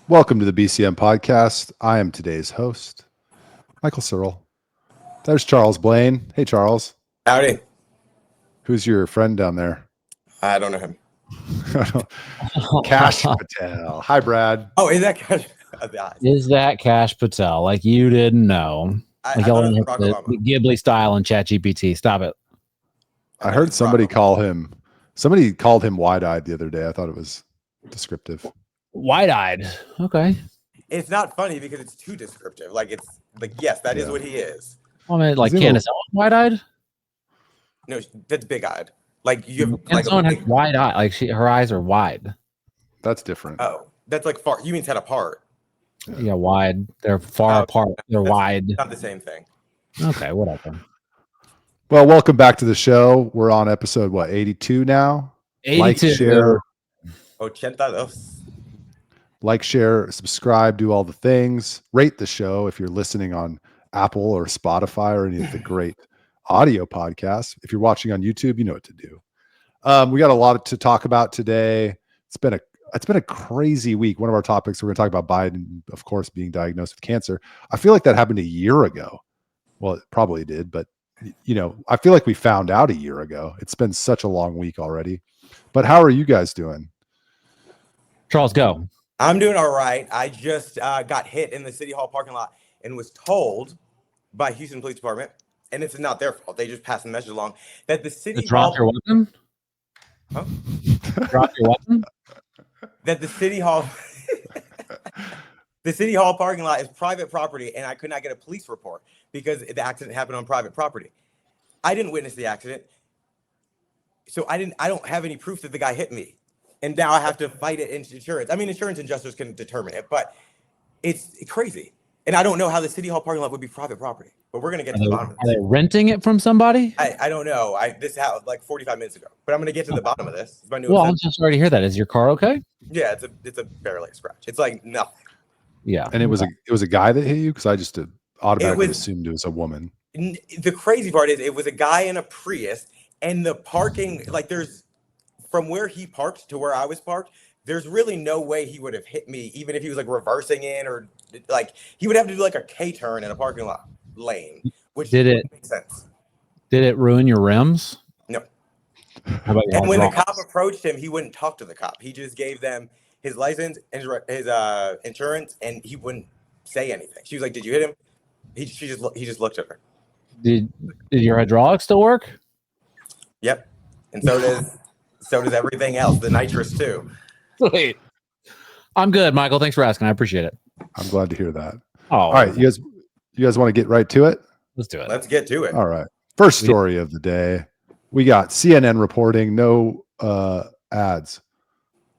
Welcome to the BCM podcast. I am today's host, Michael Searle. There's Charles Blain. Hey, Charles. Howdy. Who's your friend down there? I don't know him. Cash Patel. Hi, Brad. Oh, is that Cash? Is that Cash Patel? Like you didn't know. I Like thought y'all it was hit Barack the Obama. Ghibli style in ChatGPT. Stop it. I heard somebody called him wide-eyed the other day. I thought it was descriptive. Wide-eyed. Okay. It's not funny because it's too descriptive. Like it's like, yes, that is what he is. Well, I mean, like Is he a Candace Owens wide-eyed? No, that's big-eyed. Like you have Candace like Owens a has big, wide eye. Like her eyes are wide. That's different. oh, that's like far. You mean set apart? Yeah, wide. They're far apart. They're wide. Not the same thing. Okay, whatever. Well, welcome back to the show. We're on episode, 82 now? 82. Like, share, 82. subscribe, do all the things. Rate the show if you're listening on Apple or Spotify or any of the great audio podcasts. If you're watching on YouTube, you know what to do. We got a lot to talk about today. It's been a crazy week. One of our topics, we're going to talk about Biden, of course, being diagnosed with cancer. I feel like that happened a year ago. Well, it probably did, but I feel like we found out a year ago. It's been such a long week already. But how are you guys doing? Charles, go. I'm doing all right. I just got hit in the City Hall parking lot and was told by Houston Police Department, and it's not their fault. They just passed the message along that the City Hall. Drop your weapon? Huh? Drop your weapon? That the City Hall. The City Hall parking lot is private property, and I could not get a police report because the accident happened on private property. I didn't witness the accident, so I don't have any proof that the guy hit me, and now I have to fight it in insurance. I mean, insurance adjusters can determine it, but it's crazy, and I don't know how the City Hall parking lot would be private property. But we're gonna get to the bottom of Are this. they renting it from somebody? I don't know. This happened like 45 minutes ago, but I'm gonna get to the bottom of this. It's my new. Well, I'm just sorry to hear that. Is your car okay? Yeah, it's a barely a scratch. It's like nothing. Yeah. And it was a guy that hit you? Because I just automatically was- assumed it was a woman. The crazy part is it was a guy in a Prius, and the parking, like there's from where he parked to where I was parked, there's really no way he would have hit me, even if he was like reversing in, or like he would have to do like a K-turn in a parking lot lane, which wouldn't make sense. Did it ruin your rims? No. How about your And when the hydraulics? cop approached him, he wouldn't talk to the cop. He just gave them his license and his insurance, and he wouldn't say anything. She was like, "Did you hit him?" He just looked at her. Did your hydraulics still work? Yep. And so does everything else. The nitrous too. Wait. I'm good, Michael. Thanks for asking. I appreciate it. I'm glad to hear that. Oh, All right, you guys want to get right to it? let's do it. Let's get to it. All right. First story of the day. We got CNN reporting no ads.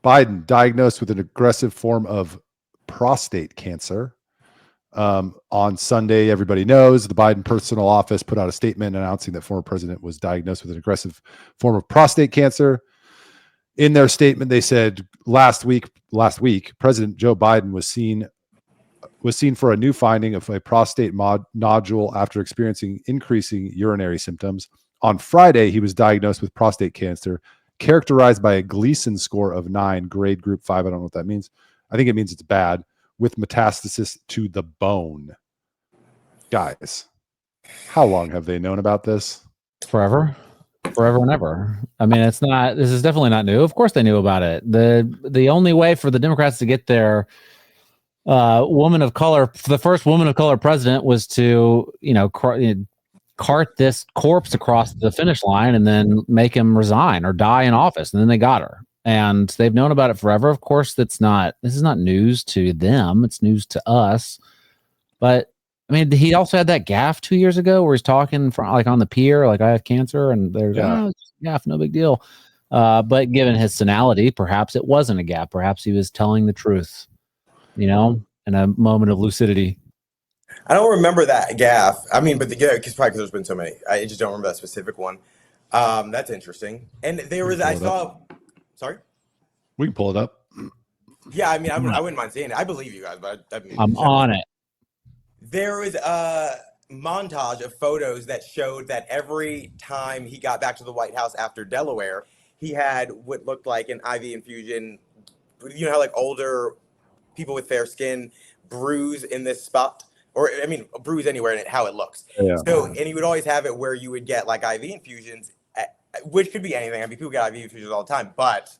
Biden diagnosed with an aggressive form of prostate cancer. On Sunday, everybody knows the Biden personal office put out a statement announcing that former president was diagnosed with an aggressive form of prostate cancer. In their statement, they said last week, President Joe Biden was seen for a new finding of a prostate nodule after experiencing increasing urinary symptoms. On Friday, he was diagnosed with prostate cancer, characterized by a Gleason score of 9, grade group 5. I don't know what that means. I think it means it's bad, with metastasis to the bone. Guys, how long have they known about this? Forever and ever. I mean, this is definitely not new. Of course they knew about it. The only way for the Democrats to get their woman of color, the first woman of color president, was to, cart this corpse across the finish line and then make him resign or die in office. And then they got her. And they've known about it forever. Of course, this is not news to them. It's news to us. But I mean, he also had that gaffe 2 years ago where he's talking from like on the pier, like I have cancer, and there's gaffe, no big deal. But given his senility, perhaps it wasn't a gaffe. Perhaps he was telling the truth, in a moment of lucidity. I don't remember that gaffe. I mean, but probably because there's been so many. I just don't remember that specific one. That's interesting. And sorry? We can pull it up. Yeah, I mean, I wouldn't mind seeing it. I believe you guys, but I'm on it. There was a montage of photos that showed that every time he got back to the White House after Delaware, he had what looked like an IV infusion. You know how like older people with fair skin bruise in this spot, or I mean, bruise anywhere in it, how it looks. Yeah. So, and you would always have it where you would get like IV infusions, which could be anything. I mean, people get IV infusions all the time, but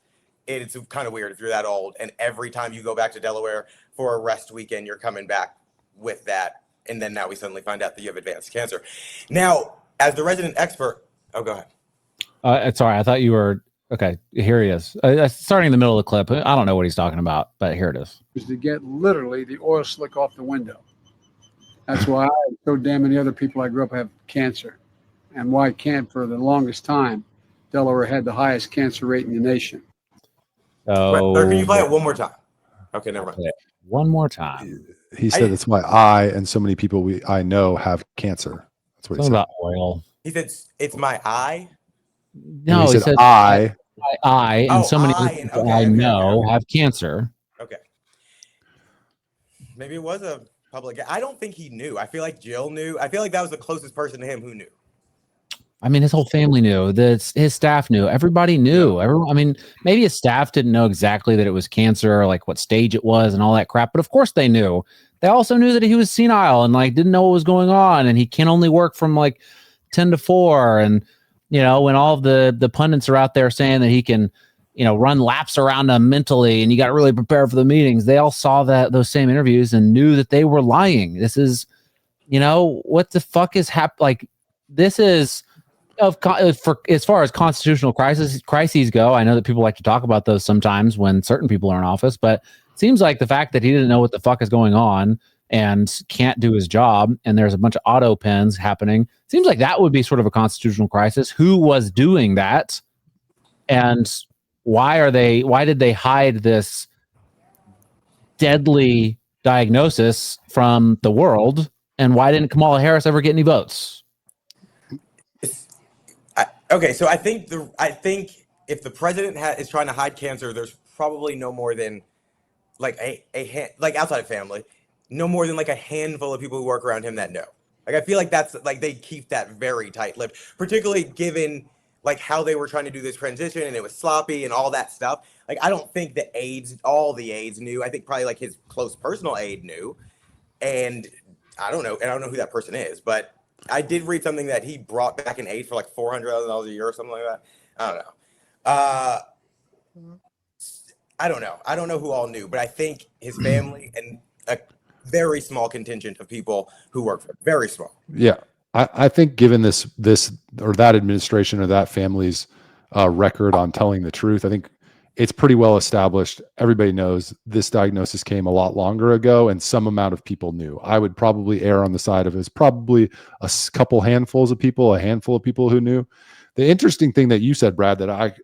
it's kind of weird if you're that old and every time you go back to Delaware for a rest weekend, you're coming back with that. And then now we suddenly find out that you have advanced cancer. Now, as the resident expert, oh, go ahead. Sorry, I thought you were okay. Here he is. Starting in the middle of the clip. I don't know what he's talking about, but here it is. Is to get literally the oil slick off the window. That's why I and so damn many other people I grew up have cancer, and why can't for the longest time Delaware had the highest cancer rate in the nation. So, Sir, can you play it one more time? Okay, never mind. One more time. He said it's why I and so many people I know have cancer. That's what he Something said. about oil. He said, it's my eye. No, he he said said I. I and so many people I know have cancer. Okay. Maybe it was a public. I don't think he knew. I feel like Jill knew. I feel like that was the closest person to him who knew. I mean, his whole family knew. His staff knew. Everybody knew. Everyone. I mean, maybe his staff didn't know exactly that it was cancer, or like what stage it was, and all that crap. But of course, they knew. They also knew that he was senile and like didn't know what was going on, and he can only work from like 10 to 4. And you know, when all of the pundits are out there saying that he can, you know, run laps around them mentally, and you got to really prepare for the meetings. They all saw those same interviews and knew that they were lying. This is, you know, what the fuck is happening? Like, this is. For as far as constitutional crises go, I know that people like to talk about those sometimes when certain people are in office, but it seems like the fact that he didn't know what the fuck is going on and can't do his job, and there's a bunch of auto pens happening, seems like that would be sort of a constitutional crisis. Who was doing that, and why did they hide this deadly diagnosis from the world, and why didn't Kamala Harris ever get any votes? Okay, so I think if the president is trying to hide cancer, there's probably no more than like like outside of family, no more than like a handful of people who work around him that know. Like I feel like that's like they keep that very tight-lipped, particularly given like how they were trying to do this transition and it was sloppy and all that stuff. Like I don't think all the aides knew. I think probably like his close personal aide knew, and I don't know who that person is, but. I did read something that he brought back an aide for like $400,000 a year or something like that. I don't know. I don't know who all knew, but I think his family and a very small contingent of people who work for him. Very small. Yeah. I think given this or that administration or that family's record on telling the truth, I think it's pretty well established. Everybody knows this diagnosis came a lot longer ago, and some amount of people knew. I would probably err on the side of it's probably a couple handfuls of people, a handful of people who knew. The interesting thing that you said, Brad, that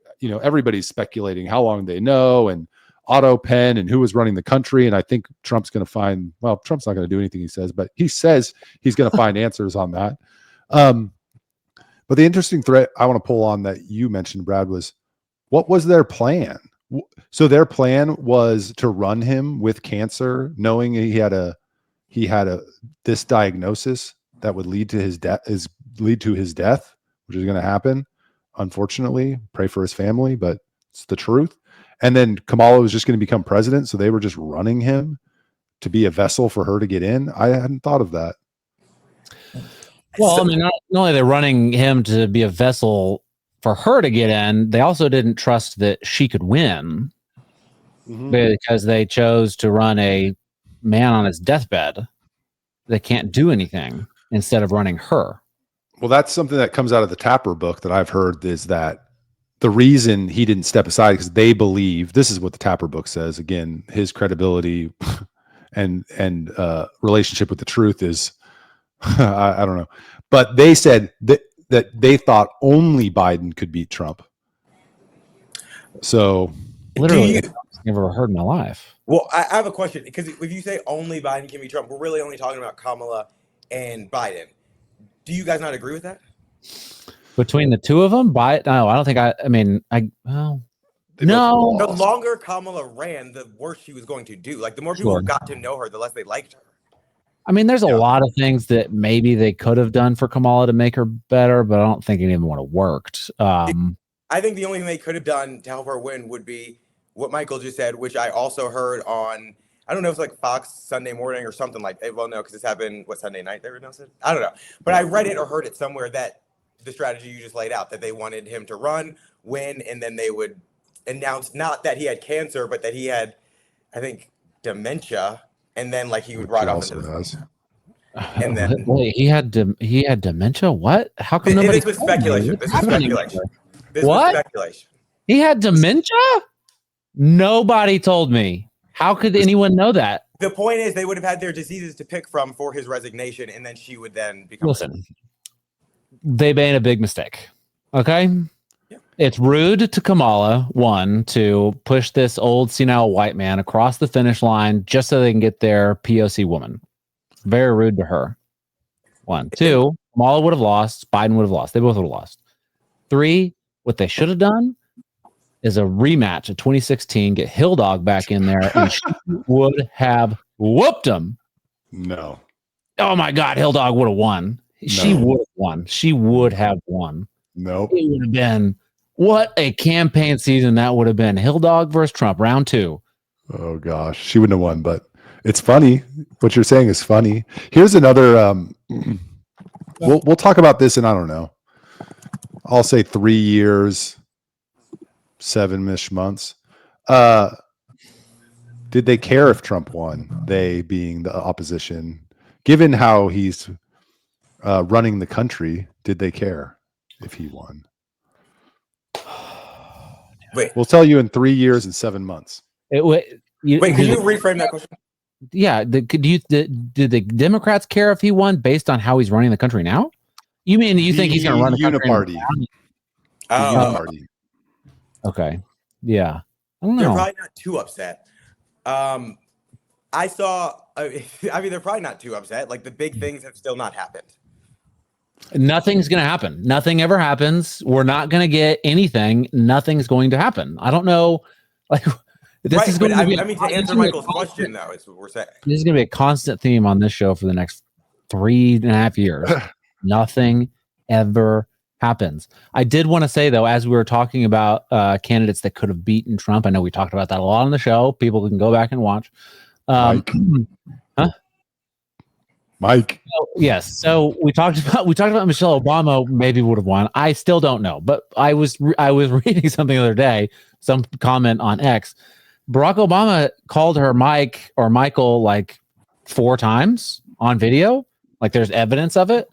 everybody's speculating how long they know and auto pen and who was running the country. And I think Trump's going to find, well, Trump's not going to do anything he says, but he says he's going to find answers on that. But the interesting thread I want to pull on that you mentioned, Brad, was, what was their plan? So their plan was to run him with cancer, knowing he had this diagnosis that would lead to his death, which is going to happen. Unfortunately, pray for his family, but it's the truth. And then Kamala was just going to become president, so they were just running him to be a vessel for her to get in. I hadn't thought of that. Well, I mean, not only are they running him to be a vessel for her to get in, they also didn't trust that she could win because they chose to run a man on his deathbed that can't do anything instead of running her. Well, that's something that comes out of the Tapper book that I've heard, is that the reason he didn't step aside because they believe, this is what the Tapper book says, again, his credibility and relationship with the truth is, I don't know. But they said that they thought only Biden could beat Trump. So literally, I've never heard in my life. Well, I have a question, because if you say only Biden can beat Trump, we're really only talking about Kamala and Biden. Do you guys not agree with that? Between the two of them, no, I don't think no. The longer Kamala ran, the worse she was going to do. Like the more people got to know her, the less they liked her. I mean, there's a lot of things that maybe they could have done for Kamala to make her better, but I don't think any of them would have worked. I think the only thing they could have done to help her win would be what Michael just said, which I also heard on I don't know if it's like Fox Sunday Morning or something like that. Well, no, because this happened, Sunday night they announced it? I don't know. But I read it or heard it somewhere that the strategy you just laid out, that they wanted him to run, win, and then they would announce not that he had cancer, but that he had, I think, dementia, and then like he would ride off into the has. And then wait, he had dementia? What? How come nobody? This was speculation. This was speculation. This What? was speculation. He had dementia? Nobody told me. How could anyone know that? The point is, they would have had their diseases to pick from for his resignation, and then she would then become. Listen, they made a big mistake. Okay. Yeah. It's rude to Kamala, one, to push this old senile white man across the finish line just so they can get their POC woman. Very rude to her. One. Two, Kamala would have lost. Biden would have lost. They both would have lost. Three, what they should have done is a rematch of 2016, get Hill Dog back in there, and she would have whooped him. No. Oh my God, Hill Dog would have won. She would have won. She would have won. Nope. It would have been, what a campaign season that would have been. Hill Dog versus Trump, round 2. Oh gosh, she wouldn't have won, but it's funny. What you're saying is funny. Here's another. We'll talk about this in, I don't know, I'll say 3 years, 7-ish months. Did they care if Trump won? They being the opposition, given how he's running the country, did they care if he won? Wait, We'll tell you in 3 years and 7 months. wait, can you reframe that question? Yeah, did the Democrats care if he won based on how he's running the country now? You mean you think he's going to run the country? Uniparty. Okay, yeah, I don't know. They're probably not too upset. I saw. I mean, they're probably not too upset. Like the big things have still not happened. Nothing's going to happen. Nothing ever happens. We're not going to get anything. Nothing's going to happen. I don't know. Like this Right, is going to be. I mean, to answer Michael's question, though, is what we're saying. This is going to be a constant theme on this show for the next 3.5 years. Nothing ever happens. I did want to say, though, as we were talking about candidates that could have beaten Trump, I know we talked about that a lot on the show. People can go back and watch. Mike. Huh? Mike. Yes. So we talked about Michelle Obama maybe would have won. I still don't know, but I was reading something the other day, some comment on X. Barack Obama called her Mike or Michael like 4 times on video. Like there's evidence of it.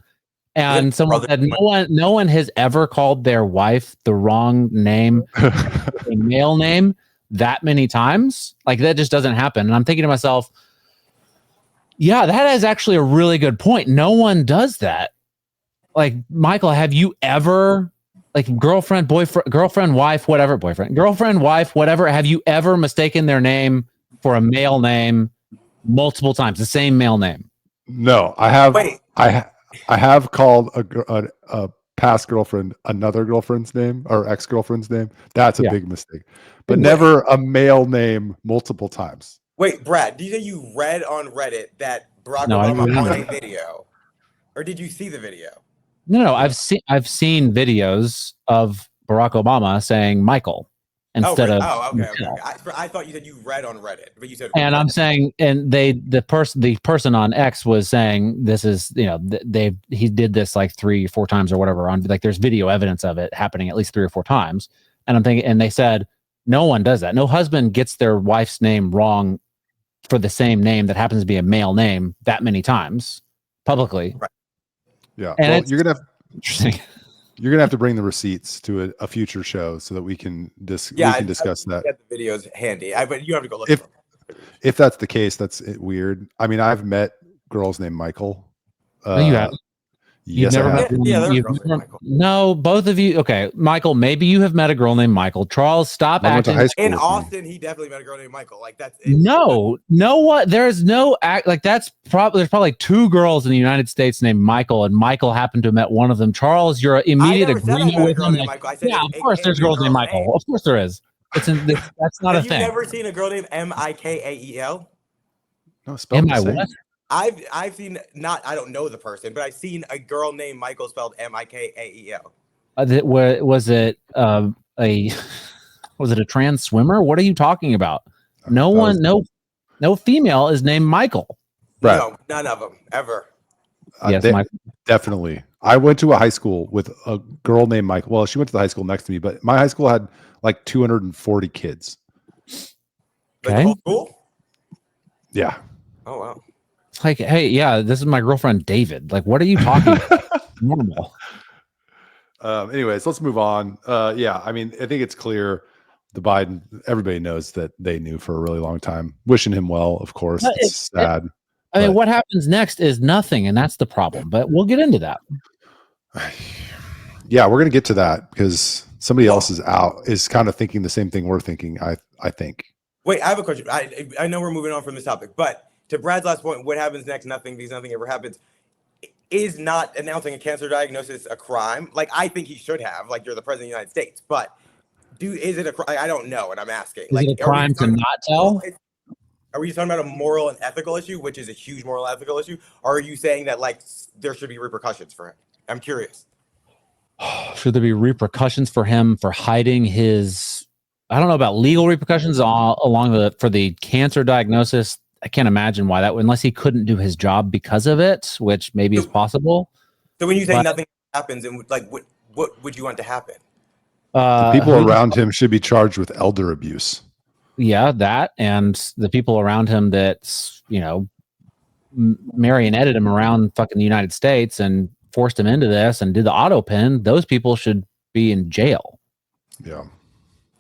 And someone said no one has ever called their wife the wrong name, a male name, that many times. Like that just doesn't happen. And I'm thinking to myself, yeah, that is actually a really good point. No one does that. Like, Michael, have you ever, like, girlfriend, wife, whatever, have you ever mistaken their name for a male name multiple times, the same male name? No, I have. Wait. I have called a past girlfriend another girlfriend's name or ex-girlfriend's name. That's a big mistake, but never a male name multiple times. Wait, Brad, do you say you read on Reddit that Barack Obama on a video, or did you see the video? No, I've seen videos of Barack Obama saying Michael instead of. Oh, okay. I thought you said you read on Reddit, but you said. And I'm saying, and the person on X was saying this is, he did this like 3 or 4 times or whatever on, like there's video evidence of it happening at least 3 or 4 times. And I'm thinking, and they said no one does that. No husband gets their wife's name wrong for the same name that happens to be a male name that many times publicly. Right. Yeah. And well, you're interesting. You're gonna have to bring the receipts to a future show so that we can discuss that. Get the videos handy, but you have to go look. If that's the case, that's weird. I mean, I've met girls named Michael. No, you have. Yes, never I have. Michael. No, both of you. Okay, Michael, maybe you have met a girl named Michael. Charles, stop acting. In Austin, he definitely met a girl named Michael. Like that's what? There's no act like that's probably there's probably 2 girls in the United States named Michael, and Michael happened to have met one of them. Charles, you're immediate agreement with him. Like, yeah, of course there's girls named Michael. Of course there is. That's not a thing. Have you never seen a girl named Mikael? No, spelled the same. What? I've seen I don't know the person, but I've seen a girl named Michael spelled Mikael. Was it a trans swimmer? What are you talking about? No. No female is named Michael. Right. No, none of them ever. Yes, Michael. Definitely. I went to a high school with a girl named Michael. Well, she went to the high school next to me, but my high school had like 240 kids. Like the whole school? Yeah. Oh, wow. It's like, hey, yeah, this is my girlfriend David. Like, what are you talking about? Normal. Anyways, let's move on. Yeah, I mean, I think it's clear the Biden, everybody knows that they knew for a really long time. Wishing him well, of course. But It's sad. I mean, what happens next is nothing, and that's the problem. But we'll get into that. Yeah, we're gonna get to that because somebody else is kind of thinking the same thing we're thinking. I think. Wait, I have a question. I know we're moving on from this topic, but to Brad's last point, what happens next? Nothing, because nothing ever happens. Is not announcing a cancer diagnosis a crime? Like, I think he should have. Like, you're the president of the United States, but is it a crime? I don't know, and I'm asking. Is it a crime to not tell? Are we just talking about a moral and ethical issue, which is a huge moral and ethical issue? Or are you saying that, like, there should be repercussions for him? I'm curious. Should there be repercussions for him for hiding his? I don't know about legal repercussions for the cancer diagnosis. I can't imagine why that would, unless he couldn't do his job because of it, which maybe is possible. So when you say nothing happens, and like, what would you want to happen? The people around him should be charged with elder abuse. Yeah, that, and the people around him that, you know, marionetted him around fucking the United States and forced him into this and did the auto pen, those people should be in jail. Yeah.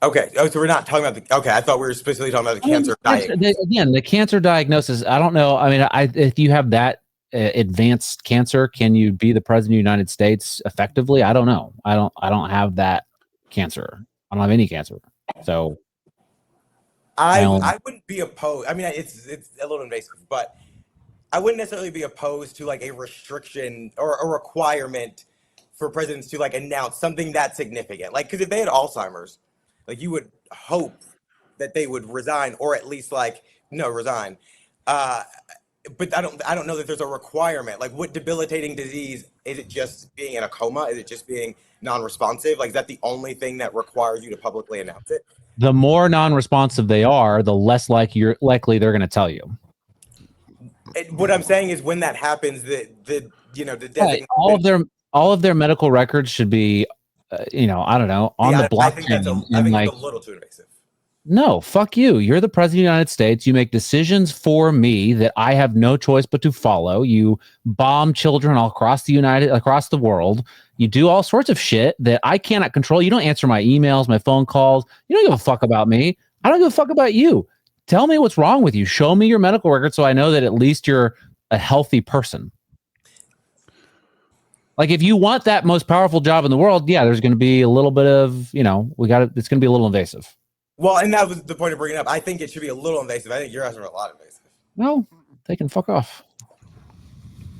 Okay. Oh, so we're not talking about okay. I thought we were specifically talking about the cancer diagnosis. Again, the cancer diagnosis. I don't know. I mean, if you have that advanced cancer, can you be the president of the United States effectively? I don't know. I don't have that cancer. I don't have any cancer. So I wouldn't be opposed. I mean, it's a little invasive, but I wouldn't necessarily be opposed to like a restriction or a requirement for presidents to like announce something that significant. Like, because if they had Alzheimer's, like you would hope that they would resign, or at least like resign. But I don't know that there's a requirement. Like, what debilitating disease is it? Just being in a coma? Is it just being non-responsive? Like, is that the only thing that requires you to publicly announce it? The more non-responsive they are, the less likely they're going to tell you. And what I'm saying is, when that happens, the right. all of their medical records should be, I don't know, on the blockchain. I think it's a little too invasive. No, fuck you. You're the president of the United States. You make decisions for me that I have no choice but to follow. You bomb children all across the world. You do all sorts of shit that I cannot control. You don't answer my emails, my phone calls. You don't give a fuck about me. I don't give a fuck about you. Tell me what's wrong with you. Show me your medical record so I know that at least you're a healthy person. Like, if you want that most powerful job in the world, yeah, there's going to be a little bit of, it's going to be a little invasive. Well, and that was the point of bringing it up. I think it should be a little invasive. I think you're asking for a lot invasive. No, they can fuck off.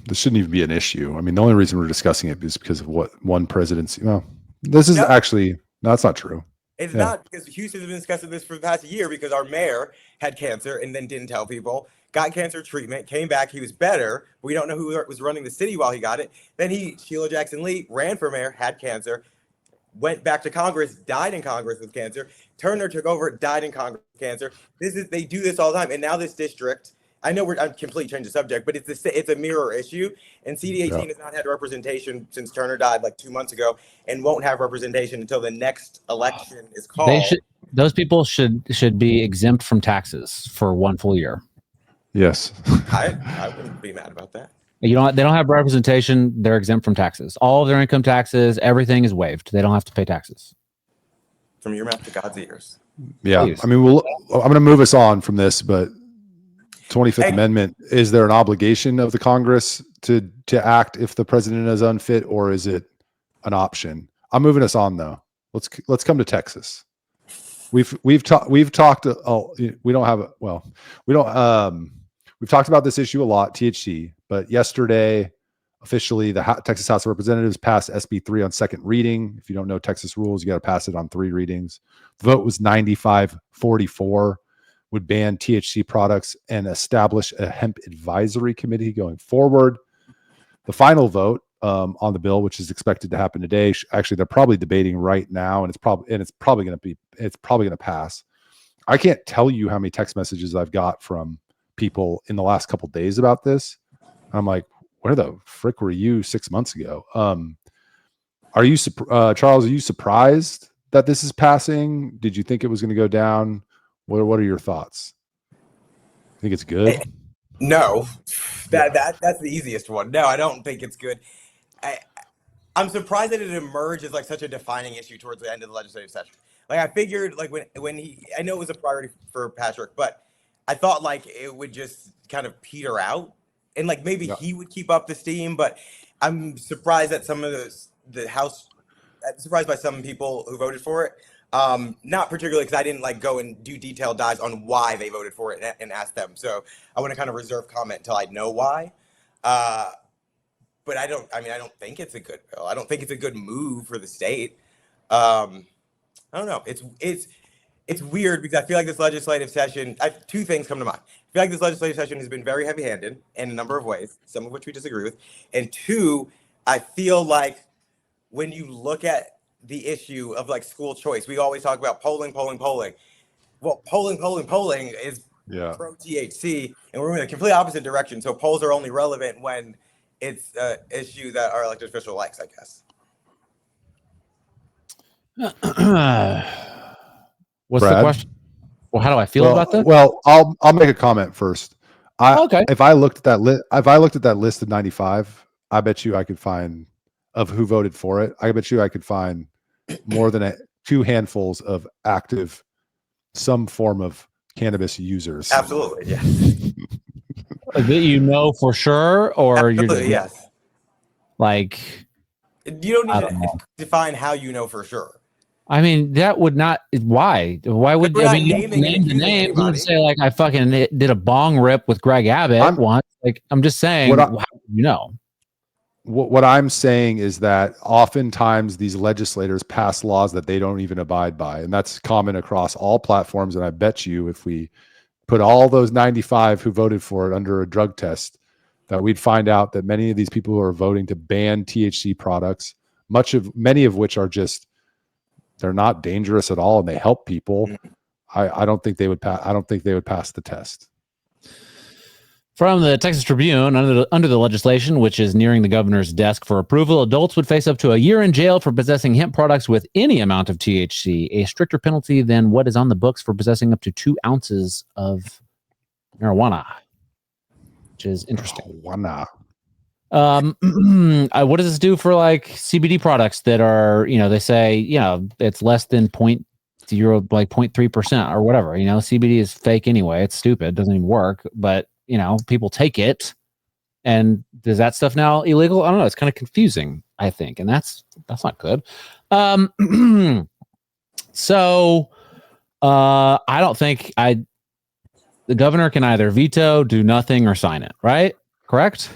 This shouldn't even be an issue. I mean, the only reason we're discussing it is because of what one presidency. Well, this is actually, no, that's not true. It's not, because Houston's been discussing this for the past year, because our mayor had cancer and then didn't tell people, got cancer treatment, came back, he was better. We don't know who was running the city while he got it. Then Sheila Jackson Lee, ran for mayor, had cancer, went back to Congress, died in Congress with cancer. Turner took over, died in Congress with cancer. They do this all the time. And now this district, I know I'm completely changing the subject, but it's a mirror issue. And CD18 has not had representation since Turner died like 2 months ago, and won't have representation until the next election is called. Those people should be exempt from taxes for 1 full year. Yes. I wouldn't be mad about that. They don't have representation. They're exempt from taxes. All of their income taxes, everything is waived. They don't have to pay taxes. From your mouth to God's ears. Yeah. Please. I mean, I'm going to move us on from this, but 25th Amendment, is there an obligation of the Congress to act if the president is unfit, or is it an option? I'm moving us on though. Let's come to Texas. We've talked we've talked about this issue a lot, THC, but yesterday officially the Texas House of Representatives passed SB 3 on second reading. If you don't know Texas rules, you got to pass it on 3 readings. The vote was 95-44, would ban THC products and establish a hemp advisory committee going forward. The final vote on the bill, which is expected to happen today, actually they're probably debating right now, and it's probably going to pass. I can't tell you how many text messages I've got from people in the last couple days about this. I'm like, where the frick were you 6 months ago? Are you, Charles, are you surprised that this is passing? Did you think it was going to go down? What are your thoughts? Think it's good? No, that's the easiest one. No, I don't think it's good. I'm surprised that it emerged as like such a defining issue towards the end of the legislative session. Like I figured, like I know it was a priority for Patrick, but I thought like it would just kind of peter out, and like maybe he would keep up the steam. But I'm surprised that some of the House, surprised by some people who voted for it. Not particularly because I didn't like go and do detailed dives on why they voted for it and ask them. So I want to kind of reserve comment until I know why. But I don't think it's a good bill. I don't think it's a good move for the state. I don't know. It's weird because I feel like this legislative session, two things come to mind. I feel like this legislative session has been very heavy-handed in a number of ways, some of which we disagree with. And two, I feel like when you look at the issue of like school choice, we always talk about polling. Well, polling is pro THC, and we're in a complete opposite direction. So polls are only relevant when it's an issue that our elected official likes, I guess. What's Brad? the question? Well, how do I feel about this? Well, I'll make a comment first. Okay. If I looked at that list of 95, I bet you I could find of who voted for it. I bet you I could find more than two handfuls of active, some form of cannabis users. Absolutely, yes. Like that you know for sure, or Absolutely, you're just, yes. like you don't need to define how you know for sure. I mean, that would not. Why? Why would We're I not mean, naming name the and name? accusing You would say like I fucking did a bong rip with Greg Abbott once. Like I'm just saying, how do you know? What I'm saying is that oftentimes these legislators pass laws that they don't even abide by, and that's common across all platforms. And I bet you, if we put all those 95 who voted for it under a drug test, that we'd find out that many of these people who are voting to ban THC products, many of which are just, they're not dangerous at all and they help people. I don't think they would pass. I don't think they would pass the test. From the Texas Tribune, under the legislation, which is nearing the governor's desk for approval, adults would face up to a year in jail for possessing hemp products with any amount of THC, a stricter penalty than what is on the books for possessing up to 2 ounces of marijuana, which is interesting. Marijuana. What does this do for like CBD products that are, they say, it's less than 0.3% or whatever, CBD is fake anyway. It's stupid. It doesn't even work, but people take it. And does that stuff now illegal? I don't know. It's kind of confusing, I think. And that's not good. So I don't think the governor can either veto, do nothing, or sign it, right? Correct?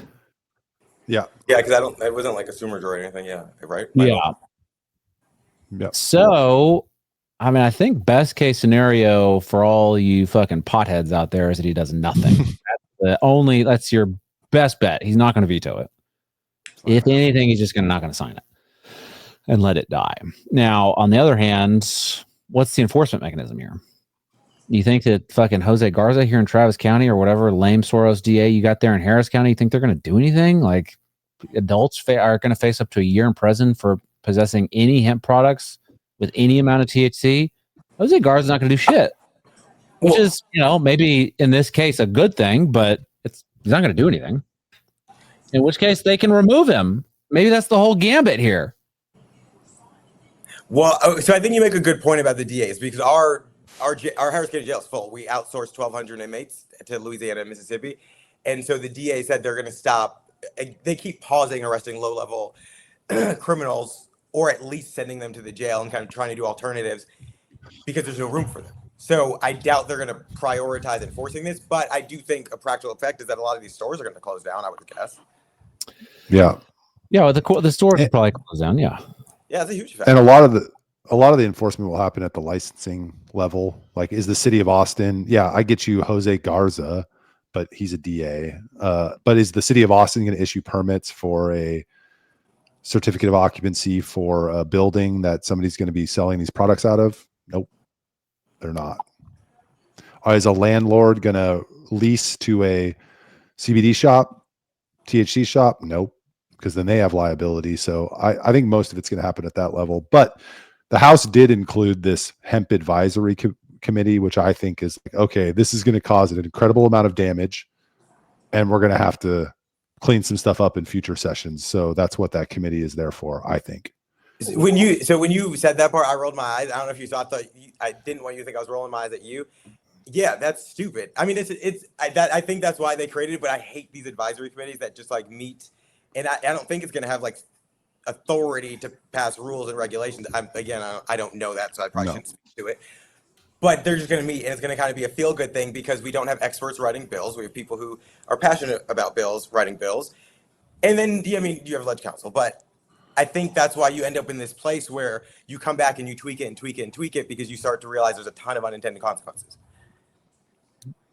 Yeah, because it wasn't like a supermajority or anything. Yeah, right? Yeah. So, I mean, I think best case scenario for all you fucking potheads out there is that he does nothing. That's your best bet. He's not going to veto it. If anything, he's just not going to sign it and let it die. Now, on the other hand, what's the enforcement mechanism here? You think that fucking Jose Garza here in Travis County or whatever lame Soros DA you got there in Harris County, you think they're going to do anything? Like adults are going to face up to a year in prison for possessing any hemp products with any amount of THC? Jose Garza's not going to do shit, which is, maybe in this case a good thing, but he's not going to do anything. In which case they can remove him. Maybe that's the whole gambit here. Well, so I think you make a good point about the DAs because our Harris County jail is full. We outsourced 1,200 inmates to Louisiana and Mississippi. And so the DA said they're going to stop. They keep pausing arresting low-level criminals or at least sending them to the jail and kind of trying to do alternatives because there's no room for them. So I doubt they're going to prioritize enforcing this. But I do think a practical effect is that a lot of these stores are going to close down, I would guess. Yeah. Yeah, the stores will probably close down, yeah. Yeah, it's a huge effect. And a lot of the enforcement will happen at the licensing level. Like, is the city of Austin? Yeah, I get you, Jose Garza, but he's a DA. But is the city of Austin going to issue permits for a certificate of occupancy for a building that somebody's going to be selling these products out of? Nope, they're not. Is a landlord going to lease to a CBD shop, THC shop? Nope, because then they have liability. So I think most of it's going to happen at that level. But the House did include this hemp advisory committee, which I think is like, okay, this is going to cause an incredible amount of damage, and we're going to have to clean some stuff up in future sessions. So that's what that committee is there for, I think. When you said that part, I rolled my eyes. I don't know if you saw. I didn't want you to think I was rolling my eyes at you. Yeah, that's stupid. I mean, I think that's why they created it. But I hate these advisory committees that just like meet, and I don't think it's going to have like authority to pass rules and regulations. I don't know that, so I probably shouldn't speak to it. But they're just going to meet, and it's going to kind of be a feel-good thing because we don't have experts writing bills. We have people who are passionate about bills writing bills, and then you have ledge counsel, but. I think that's why you end up in this place where you come back and you tweak it and tweak it and tweak it because you start to realize there's a ton of unintended consequences.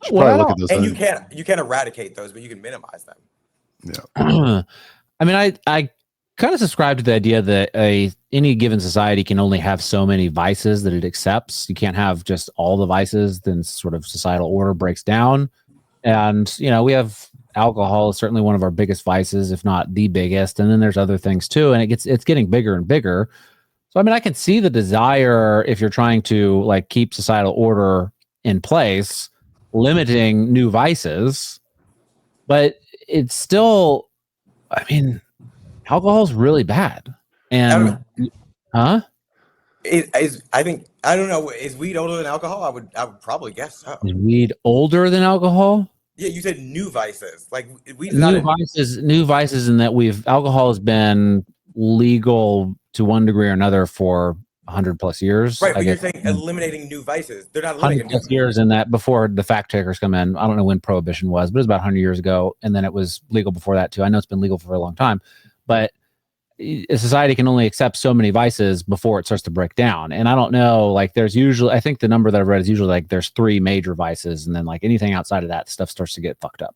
Probably look at those. And you can't eradicate those, but you can minimize them. Yeah. I mean, I kind of subscribe to the idea that any given society can only have so many vices that it accepts. You can't have just all the vices, then sort of societal order breaks down. And, we have alcohol is certainly one of our biggest vices, if not the biggest. And then there's other things too. And it's getting bigger and bigger. So, I mean, I can see the desire if you're trying to like keep societal order in place, limiting new vices, but it's still, I mean, alcohol is really bad. And, I don't know. Is weed older than alcohol? I would probably guess so. Is weed older than alcohol? Yeah, you said new vices. Like weed's new vices in that alcohol has been legal to one degree or another for 100 plus years. Right, but you're saying eliminating new vices. They're not 100 plus years in that before the fact checkers come in. I don't know when prohibition was, but it was about 100 years ago. And then it was legal before that too. I know it's been legal for a long time, but a society can only accept so many vices before it starts to break down. And I don't know, like there's usually, I think the number that I've read is usually like there's 3 major vices. And then like anything outside of that stuff starts to get fucked up.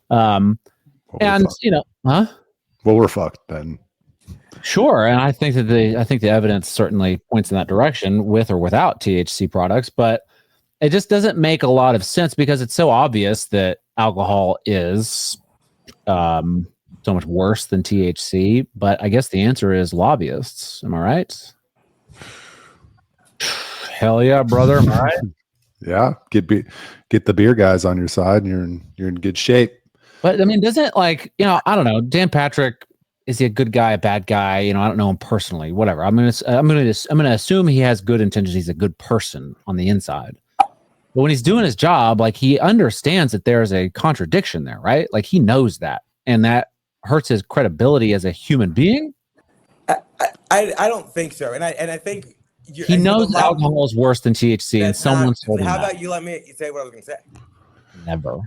Well, we're fucked then. Sure. And I think that the evidence certainly points in that direction with or without THC products, but it just doesn't make a lot of sense because it's so obvious that alcohol is, so much worse than THC, but I guess the answer is lobbyists. Am I right? Hell yeah, brother. Am I right? Yeah, get the beer guys on your side, and you're in good shape. But I mean, doesn't I don't know. Dan Patrick, is he a good guy, a bad guy? I don't know him personally. Whatever. I'm gonna assume he has good intentions. He's a good person on the inside. But when he's doing his job, like he understands that there's a contradiction there, right? Like he knows that, and that hurts his credibility as a human being. I don't think so, and I think he knows alcohol is worse than THC, and someone's told him. How about you let me say what I was going to say? Never.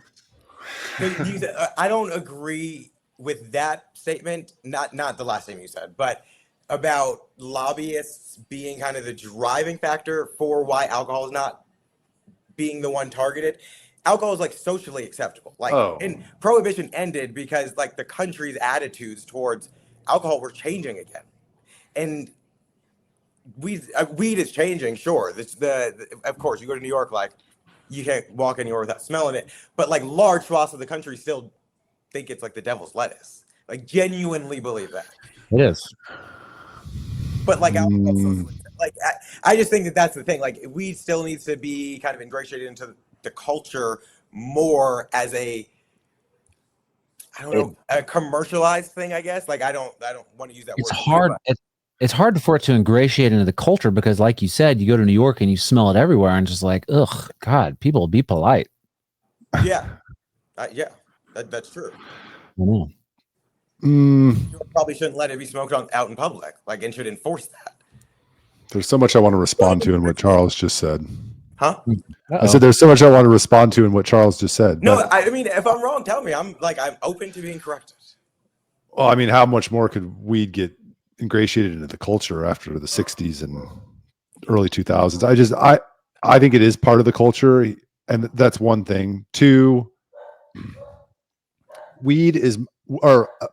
I don't agree with that statement. Not the last thing you said, but about lobbyists being kind of the driving factor for why alcohol is not being the one targeted. Alcohol is like socially acceptable. And prohibition ended because like the country's attitudes towards alcohol were changing again, and weed is changing. Sure, of course you go to New York, like you can't walk anywhere without smelling it, but like large swaths of the country still think it's like the devil's lettuce. Like genuinely believe that it is. But like alcohol, like I just think that's the thing. Like weed still needs to be kind of ingratiated into the culture more as a commercialized thing, I guess. Like I don't want to use that word. It's hard. It's hard for it to ingratiate into the culture because, like you said, you go to New York and you smell it everywhere, and just like, ugh, God, people be polite. Yeah, that's true. I You probably shouldn't let it be smoked out in public, like, and should enforce that. There's so much I want to respond to in what Charles just said. Huh? I said there's so much I want to respond to in what Charles just said. No, I mean, if I'm wrong, tell me. I'm open to being corrected. Well, I mean, how much more could weed get ingratiated into the culture after the 60s and early 2000s? I think it is part of the culture, and that's one thing. 2,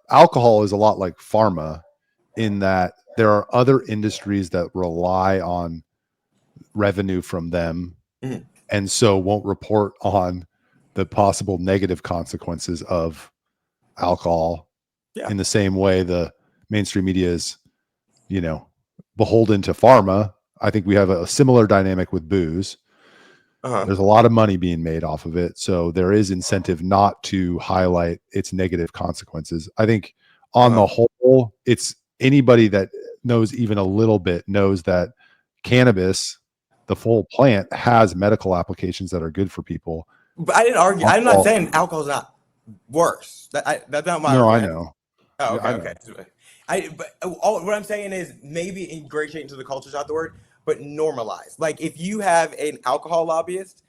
alcohol is a lot like pharma in that there are other industries that rely on revenue from them, and so won't report on the possible negative consequences of alcohol in the same way the mainstream media is, beholden to pharma. I think we have a similar dynamic with booze. There's a lot of money being made off of it. So there is incentive not to highlight its negative consequences. I think on the whole, it's anybody that knows even a little bit knows that cannabis, the full plant, has medical applications that are good for people. But I didn't argue. I'm not saying alcohol's not worse. That's not my argument. I know. Oh, okay, I know. okay. What I'm saying is maybe ingratiate into the culture is not the word, but normalize. Like if you have an alcohol lobbyist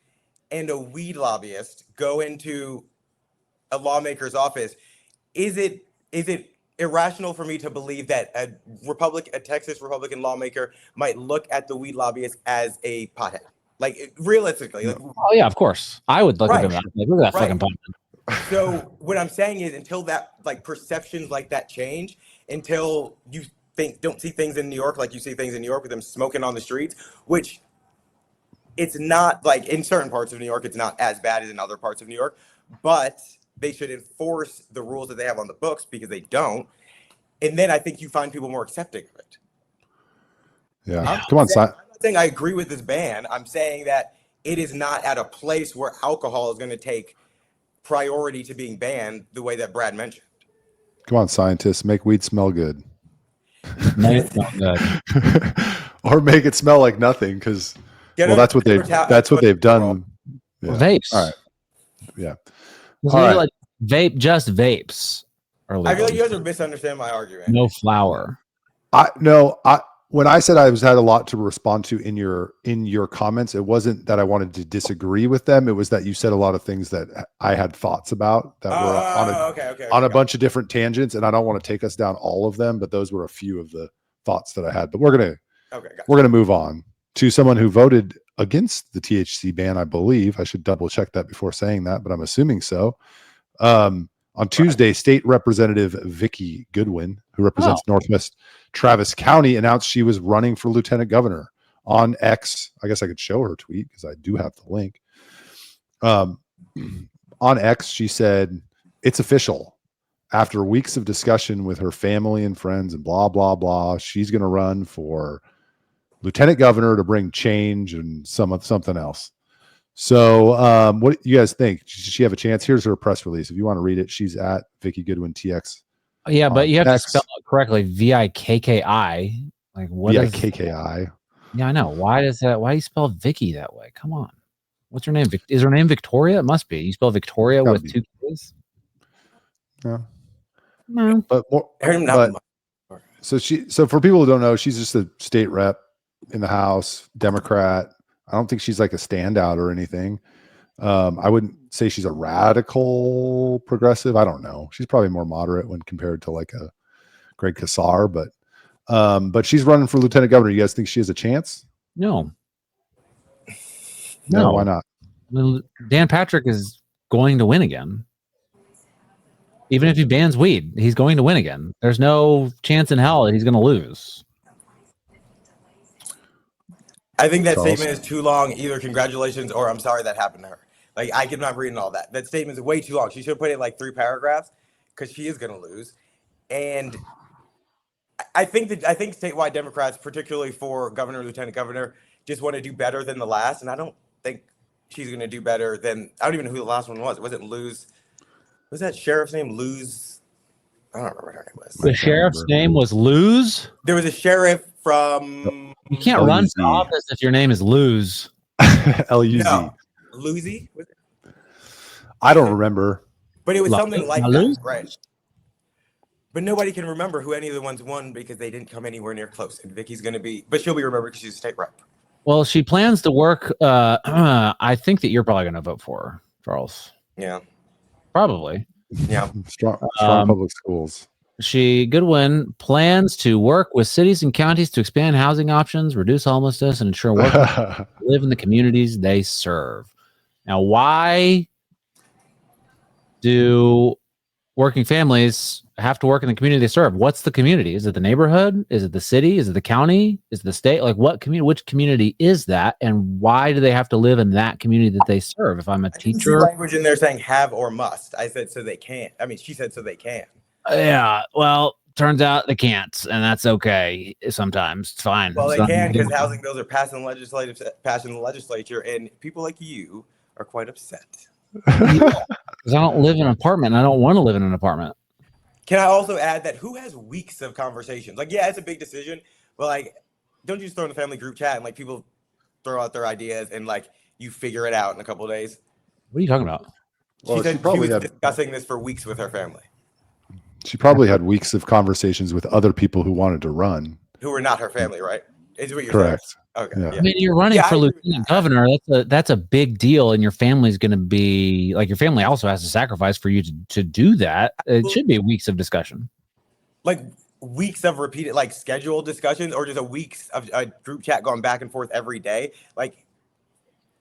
and a weed lobbyist go into a lawmaker's office, is it irrational for me to believe that a Texas Republican lawmaker might look at the weed lobbyist as a pothead? Like realistically. Like, oh yeah, of course. I would look at them like, look at that fucking pothead. So what I'm saying is until that like perceptions like that change, until you don't see things in New York like you see things in New York with them smoking on the streets, which it's not like in certain parts of New York, it's not as bad as in other parts of New York, but they should enforce the rules that they have on the books because they don't. And then I think you find people more accepting of it. Yeah. Come on, I'm not saying I agree with this ban. I'm saying that it is not at a place where alcohol is going to take priority to being banned the way that Brad mentioned. Come on, scientists, make weed smell good. Make it smell good. Or make it smell like nothing, because that's what they've done. Yeah. Vapes. All right. Yeah. Like just vapes. I feel like you guys are misunderstanding my argument. No flour. When I said I had a lot to respond to in your comments, it wasn't that I wanted to disagree with them. It was that you said a lot of things that I had thoughts about that were on a bunch of different tangents, and I don't want to take us down all of them, but those were a few of the thoughts that I had. But we're gonna move on to someone who voted against the THC ban. I believe I should double check that before saying that, but I'm assuming so. On Tuesday, State Representative Vikki Goodwin, who represents Northwest Travis County, announced she was running for lieutenant governor on X. I guess I could show her tweet because I do have the link. On X, she said, "It's official. After weeks of discussion with her family and friends and blah, blah, blah, she's going to run for lieutenant governor to bring change and something else." So what do you guys think? Does she have a chance? Here's her press release. If you want to read it, she's at Vikki Goodwin TX. Yeah, but you have to spell it correctly. VIKKI. Like what is VIKKI? Yeah, I know. Why do you spell Vicky that way? Come on. What's her name? Is her name Victoria? It must be. You spell Victoria with two K's? No. No. So for people who don't know, she's just a state rep in the House, Democrat. I don't think she's like a standout or anything. I wouldn't say she's a radical progressive. I don't know. She's probably more moderate when compared to like a Greg Kassar, but she's running for lieutenant governor. You guys think she has a chance? No. No, why not? Dan Patrick is going to win again. Even if he bans weed, he's going to win again. There's no chance in hell that he's going to lose. I think that statement is too long. Either congratulations or I'm sorry that happened to her. Like I'm not reading all that. That statement is way too long. She should have put it in like 3 paragraphs because she is going to lose. And I think statewide Democrats, particularly for governor, lieutenant governor, just want to do better than the last. And I don't think she's going to do better than, I don't even know who the last one was. Was it Luz? Was that sheriff's name? Luz? I don't remember what her name was. The sheriff's name was Luz? There was a sheriff from... You can't run for office if your name is Luz. Luz. No. Luzy? I don't remember. But it was something like that, right? But nobody can remember who any of the ones won because they didn't come anywhere near close. And Vicki's going to be... But she'll be remembered because she's a state rep. Well, she plans to work... I think that you're probably going to vote for her, Charles. Yeah. Probably. Yeah. Strong public schools. Goodwin plans to work with cities and counties to expand housing options, reduce homelessness, and ensure workers live in the communities they serve. Now, why do working families have to work in the community they serve. What's the community? Is it the neighborhood? Is it the city? Is it the county? Is it the state? Like what community, which community is that? And why do they have to live in that community that they serve? If I'm a I didn't see teacher, language in there saying have or must. I said so they can. I mean, she said so they can. yeah, well, turns out they can't, and that's okay. Sometimes it's fine. Well, they So- can because housing bills are passing the legislature, and people like you are quite upset. Because I don't live in an apartment, and I don't want to live in an apartment. Can I also add that who has weeks of conversations? Like, yeah, it's a big decision, but like, don't you just throw in the family group chat and like people throw out their ideas and like you figure it out in a couple of days? What are you talking about? Well, She said she probably was had, discussing this for weeks with her family, she probably had weeks of conversations with other people who wanted to run. who were not her family, right? Is what you're Correct. saying? Okay. Yeah. I mean, you're running Yeah, for I agree with lieutenant that. governor. That's a big deal, and your family's going to be like your family also has to sacrifice for you to do that. It should be weeks of discussion. Like weeks of repeated, like scheduled discussions, or just a weeks of a group chat going back and forth every day. Like,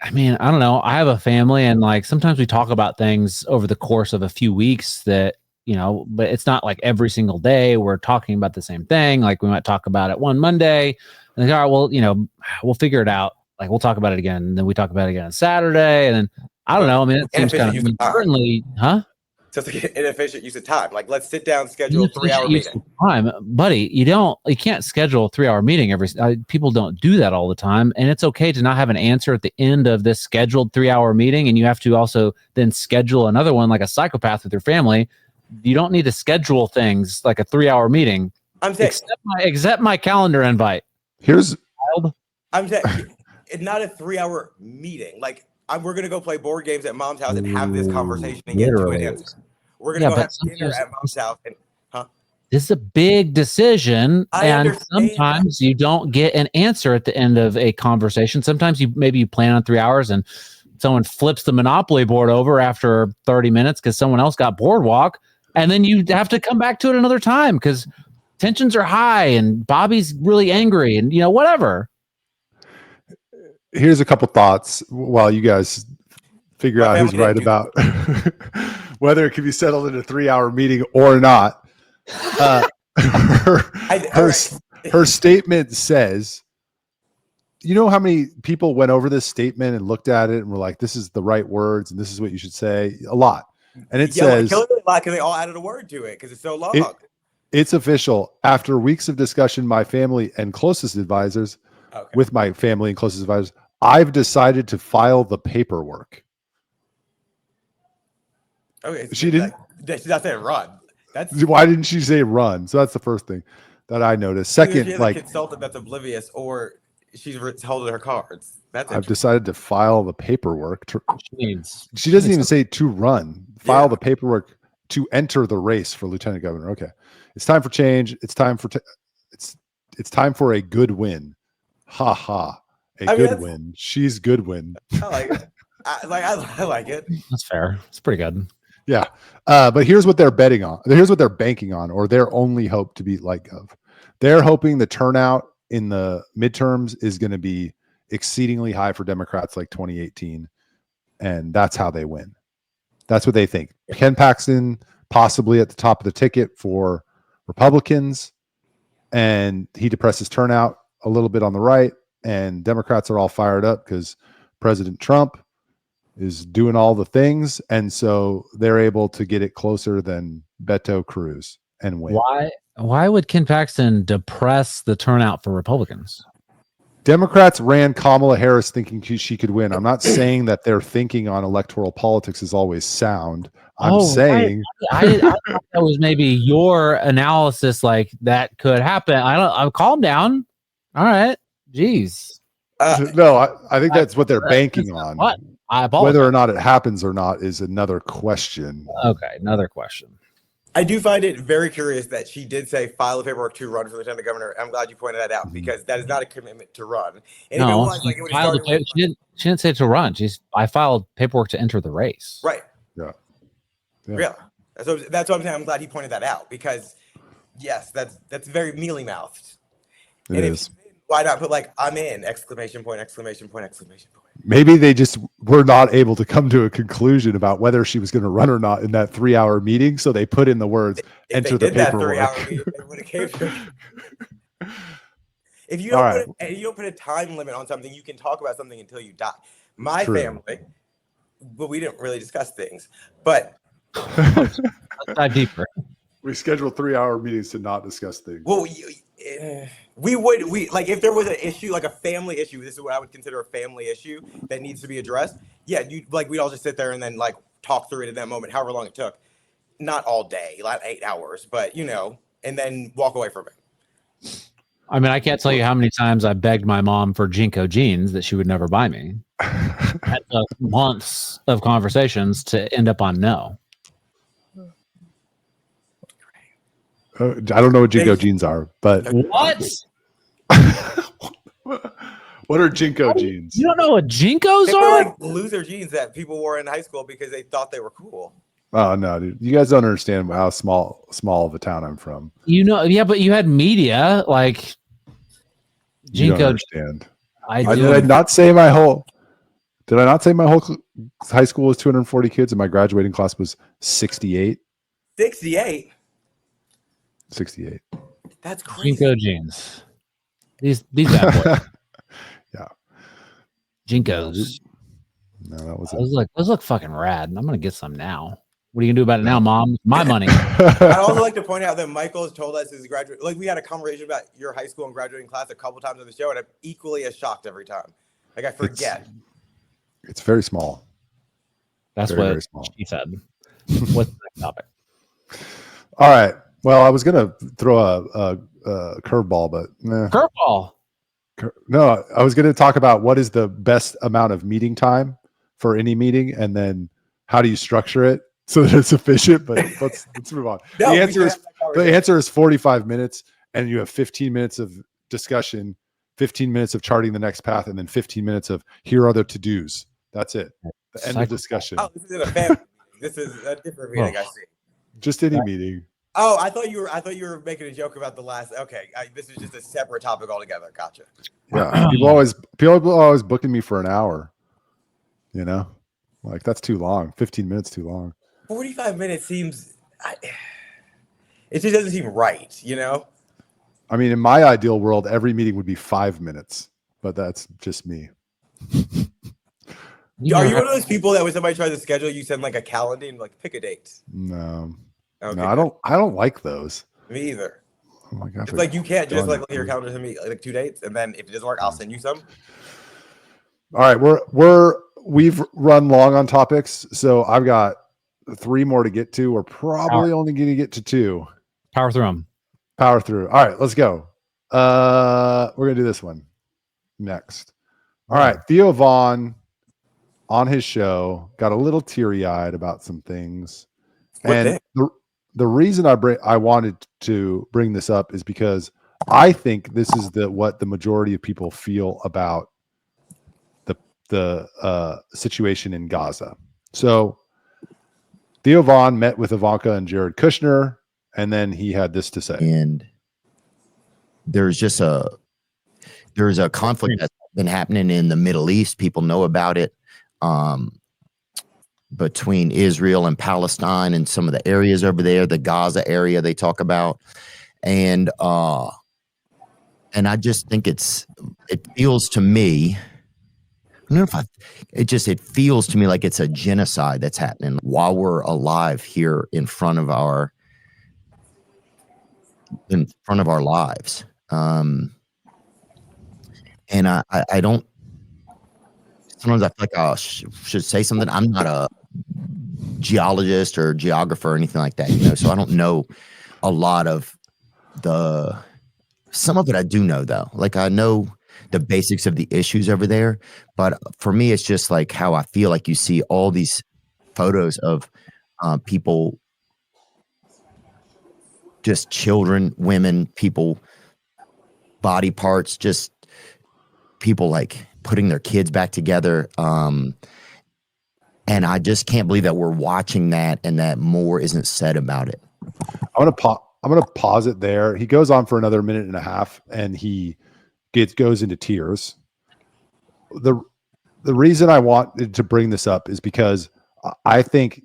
I mean, I don't know. I have a family, and like sometimes we talk about things over the course of a few weeks that, but it's not like every single day we're talking about the same thing. Like we might talk about it one Monday, and like, all right, well, we'll figure it out. Like we'll talk about it again, and then we talk about it again on Saturday, and then I don't know. I mean, it seems kind of certainly, huh? so it's like an inefficient use of time. Like, let's sit down, schedule a 3-hour meeting. Time, buddy. You can't schedule a 3-hour meeting people don't do that all the time. And it's okay to not have an answer at the end of this scheduled 3-hour meeting. And you have to also then schedule another one like a psychopath with your family. You don't need to schedule things like a 3-hour meeting. I'm saying, Accept my calendar invite. I'm saying it's not a 3-hour meeting. Like, we're going to go play board games at mom's house and have this conversation and get to an answer. We're going to go have dinner at mom's house. And, this is a big decision, and sometimes you don't get an answer at the end of a conversation. Sometimes maybe you plan on 3 hours and someone flips the Monopoly board over after 30 minutes because someone else got boardwalk, and then you have to come back to it another time because tensions are high and Bobby's really angry and whatever. Here's a couple thoughts while you guys figure out who's right about whether it can be settled in a 3-hour meeting or not. Her statement says, you know how many people went over this statement and looked at it and were like, this is the right words and this is what you should say? A lot. And it says, because they all added a word to it because it's so long. It's official. After weeks of discussion, my family and closest advisors, with my family and closest advisors, I've decided to file the paperwork. Okay. She didn't. She's not saying run. Why didn't she say run? So that's the first thing that I noticed. Second, she has a consultant that's oblivious, or she's holding her cards. I've decided to file the paperwork. She doesn't even say to run. File the paperwork to enter the race for lieutenant governor. Okay, it's time for change. It's time for it's time for a good win. Ha ha! Good win. She's Goodwin. I like it. I like it. That's fair. It's pretty good. Yeah. But here's what they're betting on. Here's what they're banking on, or their only hope to beat light gov. They're hoping the turnout in the midterms is going to be exceedingly high for Democrats like 2018. And that's how they win. That's what they think. Ken Paxton possibly at the top of the ticket for Republicans, and he depresses turnout a little bit on the right, and Democrats are all fired up because President Trump is doing all the things, and so they're able to get it closer than Beto Cruz and win. Why would Ken Paxton depress the turnout for Republicans? Democrats ran Kamala Harris thinking she could win. I'm not saying that their thinking on electoral politics is always sound. I'm saying I thought that was maybe your analysis, like that could happen. I'm calm down. All right. Jeez. No, I think that's what they're banking on. What? I apologize. Whether or not it happens or not is another question. Okay, another question. I do find it very curious that she did say file the paperwork to run for lieutenant governor. I'm glad you pointed that out because that is not a commitment to run. And no, if it was, she didn't say to run. I filed paperwork to enter the race. Right. Yeah. Yeah. So that's what I'm saying. I'm glad he pointed that out because, yes, that's very mealy mouthed. It is. Why not put like I'm in exclamation point, exclamation point, exclamation point. Maybe they just were not able to come to a conclusion about whether she was going to run or not in that 3-hour meeting. So they put in the words, If enter they the did that paperwork. 3-hour meeting, it would have came to. If you All don't right. put you don't put a time limit on something, you can talk about something until you die. My True. family, but we didn't really discuss things. But Let's dive deeper. We scheduled 3-hour meetings to not discuss things. well, we like if there was an issue, like a family issue. This is what I would consider a family issue that needs to be addressed. Yeah, we'd all just sit there and then like talk through it in that moment, however long it took. Not all day, like 8 hours, but and then walk away from it. I mean, I can't tell you how many times I begged my mom for Jinko jeans that she would never buy me. That took months of conversations to end up on no. I don't know what Jinko jeans are, but What? what are Jinko jeans? You don't know what Jinkos They were are? like loser jeans that people wore in high school because they thought they were cool. Oh no, dude! You guys don't understand how small of a town I'm from. Yeah, but you had media like You don't Jinko. understand. do. Did I not say my whole high school was 240 kids and my graduating class was 68? 68. 68. That's crazy. Jinko jeans. These bad boys. Yeah. Jinkos. No, that was Those look fucking rad. I'm gonna get some now. What are you gonna do about it now, Mom? My money. I'd also like to point out that Michael has told us his graduate, like we had a conversation about your high school and graduating class a couple times on the show, and I'm equally as shocked every time. Like I forget. It's very small. That's Very, what very small. she said. What's the next topic? All right. Well, I was gonna throw a curveball, but Curveball. no, I was gonna talk about what is the best amount of meeting time for any meeting, and then how do you structure it so that it's efficient. But let's move on. No, the we answer should is have that conversation. the answer is 45 minutes, and you have 15 minutes of discussion, 15 minutes of charting the next path, and then 15 minutes of here are the to-dos. That's it. The end of discussion. Oh, this isn't a family meeting. This is a different meeting. I see. Just any meeting. Oh, I thought you were making a joke about the last. Okay, this is just a separate topic altogether. Gotcha. Yeah. People always booking me for an hour. You know, like that's too long. 15 minutes too long. 45 minutes seems. It just doesn't seem right. I mean, in my ideal world, every meeting would be 5 minutes, but that's just me. Are you one of those people that when somebody tries to schedule, you send like a calendar and like pick a date? No, Okay, no, I don't like those. Me either. Oh my God, It's like you can't just like done. look at your calendar and me like 2 dates, and then if it doesn't work, I'll send you some. All right, we've run long on topics, so I've got 3 more to get to. We're probably only going to get to 2. Power through them. Power through. All right, let's go. We're gonna do this one next. All right, Theo Vaughn on his show got a little teary-eyed about some things, and the reason I wanted to bring this up is because I think this is what the majority of people feel about the situation in Gaza. So Theo Vaughn met with Ivanka and Jared Kushner, and then he had this to say. And there's a conflict that's been happening in the Middle East. People know about it, between Israel and Palestine and some of the areas over there, the Gaza area they talk about. And I just think it feels to me, I don't know if it feels to me like it's a genocide that's happening while we're alive here in front of our lives. And I don't, sometimes I feel like I should say something. I'm not a geologist or geographer or anything like that, so I don't know a lot of some of it I do know though. Like I know the basics of the issues over there, but for me, it's just like how I feel like you see all these photos of people, just children, women, people, body parts, just people like putting their kids back together. And I just can't believe that we're watching that and that more isn't said about it. I'm gonna pause it there. He goes on for another minute and a half, and he goes into tears. The the reason I wanted to bring this up is because I think,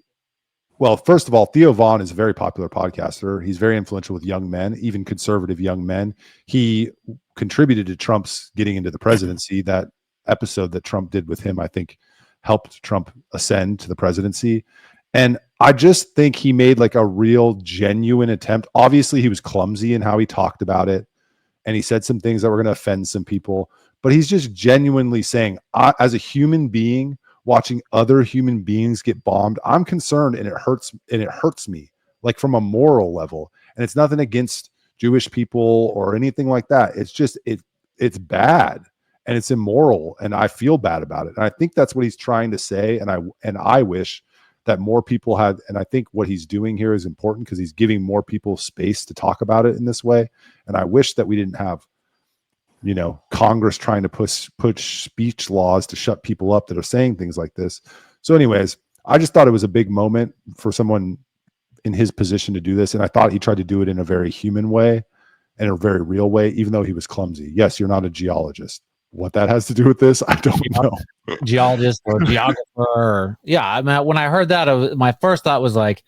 well, first of all, Theo Vaughn is a very popular podcaster. He's very influential with young men, even conservative young men. He contributed to Trump's getting into the presidency. That episode that Trump did with him, I think, helped Trump ascend to the presidency. And I just think he made like a real genuine attempt. Obviously, he was clumsy in how he talked about it. And he said some things that were going to offend some people. But he's just genuinely saying, as a human being, watching other human beings get bombed, I'm concerned, and it hurts me, like from a moral level. And it's nothing against Jewish people or anything like that. It's just it's bad and it's immoral, and I feel bad about it. And I think that's what he's trying to say. And I wish that more people had, and I think what he's doing here is important because he's giving more people space to talk about it in this way. And I wish that we didn't have, you know, Congress trying to push speech laws to shut people up that are saying things like this. So anyways, I just thought it was a big moment for someone in his position to do this. And I thought he tried to do it in a very human way and a very real way, even though he was clumsy. Yes, you're not a geologist. What that has to do with this, I don't know. Geologist or geographer. Yeah, I mean, when I heard that, my first thought was like,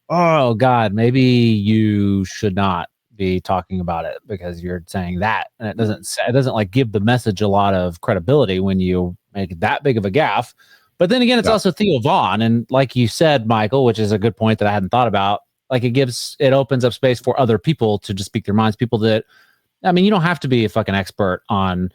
oh God, maybe you should not be talking about it because you're saying that, and it doesn't like give the message a lot of credibility when you make that big of a gaffe. But then again, it's also Theo Vaughn, and like you said, Michael, which is a good point that I hadn't thought about. Like it opens up space for other people to just speak their minds. People that, I mean, you don't have to be a fucking expert on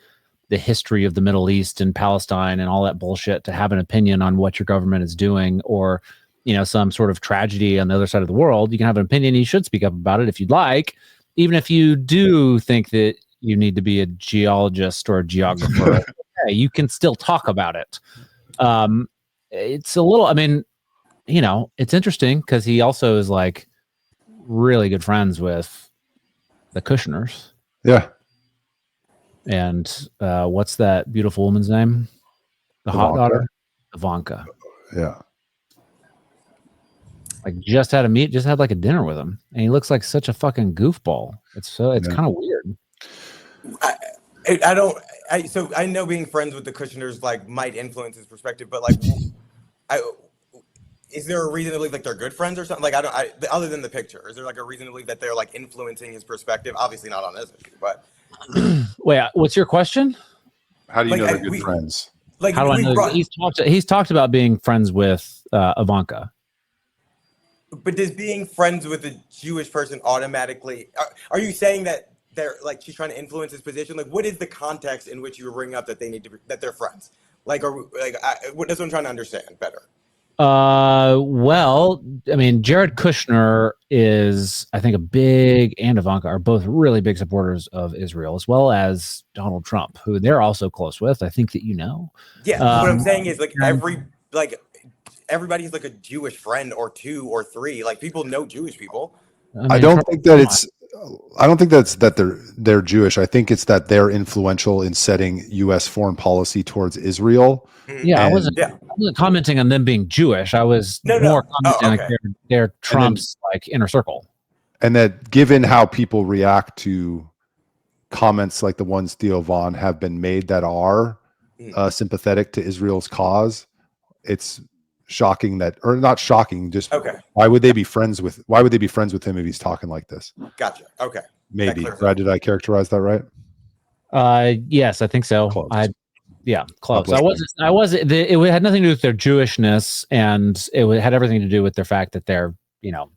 the history of the Middle East and Palestine and all that bullshit to have an opinion on what your government is doing, or, you know, some sort of tragedy on the other side of the world. You can have an opinion. You should speak up about it if you'd like, even if you do think that you need to be a geologist or a geographer. Okay, you can still talk about it. It's a little, I mean, you know, it's interesting because he also is like really good friends with the Kushners. Yeah. And what's that beautiful woman's name? The hot daughter? Ivanka. Yeah. Like just had like a dinner with him, and he looks like such a fucking goofball. It's kind of weird. So I know being friends with the Kushners like might influence his perspective, but like, is there a reason to believe like they're good friends or something? Like other than the picture, is there like a reason to believe that they're like influencing his perspective? Obviously not on this issue, but. Wait, what's your question? How do you know they're good friends? Like, how do I know? He's talked about being friends with Ivanka. But does being friends with a Jewish person automatically? Are you saying that they're like she's trying to influence his position? Like, what is the context in which you were bringing up that they need to that they're friends? Like, that's what I'm trying to understand better. Well, I mean, Jared Kushner is, I think, and Ivanka are both really big supporters of Israel, as well as Donald Trump, who they're also close with. I think that you know. Yeah, what I'm saying is like everybody's like a Jewish friend or two or three. Like people know Jewish people. I don't think that's that they're Jewish. I think it's that they're influential in setting U.S. foreign policy towards Israel. Yeah, I wasn't commenting on them being Jewish. I was more commenting like they're Trump's like inner circle. And that given how people react to comments like the ones Theo Vaughn have been made that are sympathetic to Israel's cause, it's shocking that, or not shocking, just why would they be friends with him if he's talking like this? Gotcha. Okay. Maybe. Brad, did I characterize that right? Yes, I think so. Close. Close. It had nothing to do with their Jewishness, and it had everything to do with their fact that they're, you know.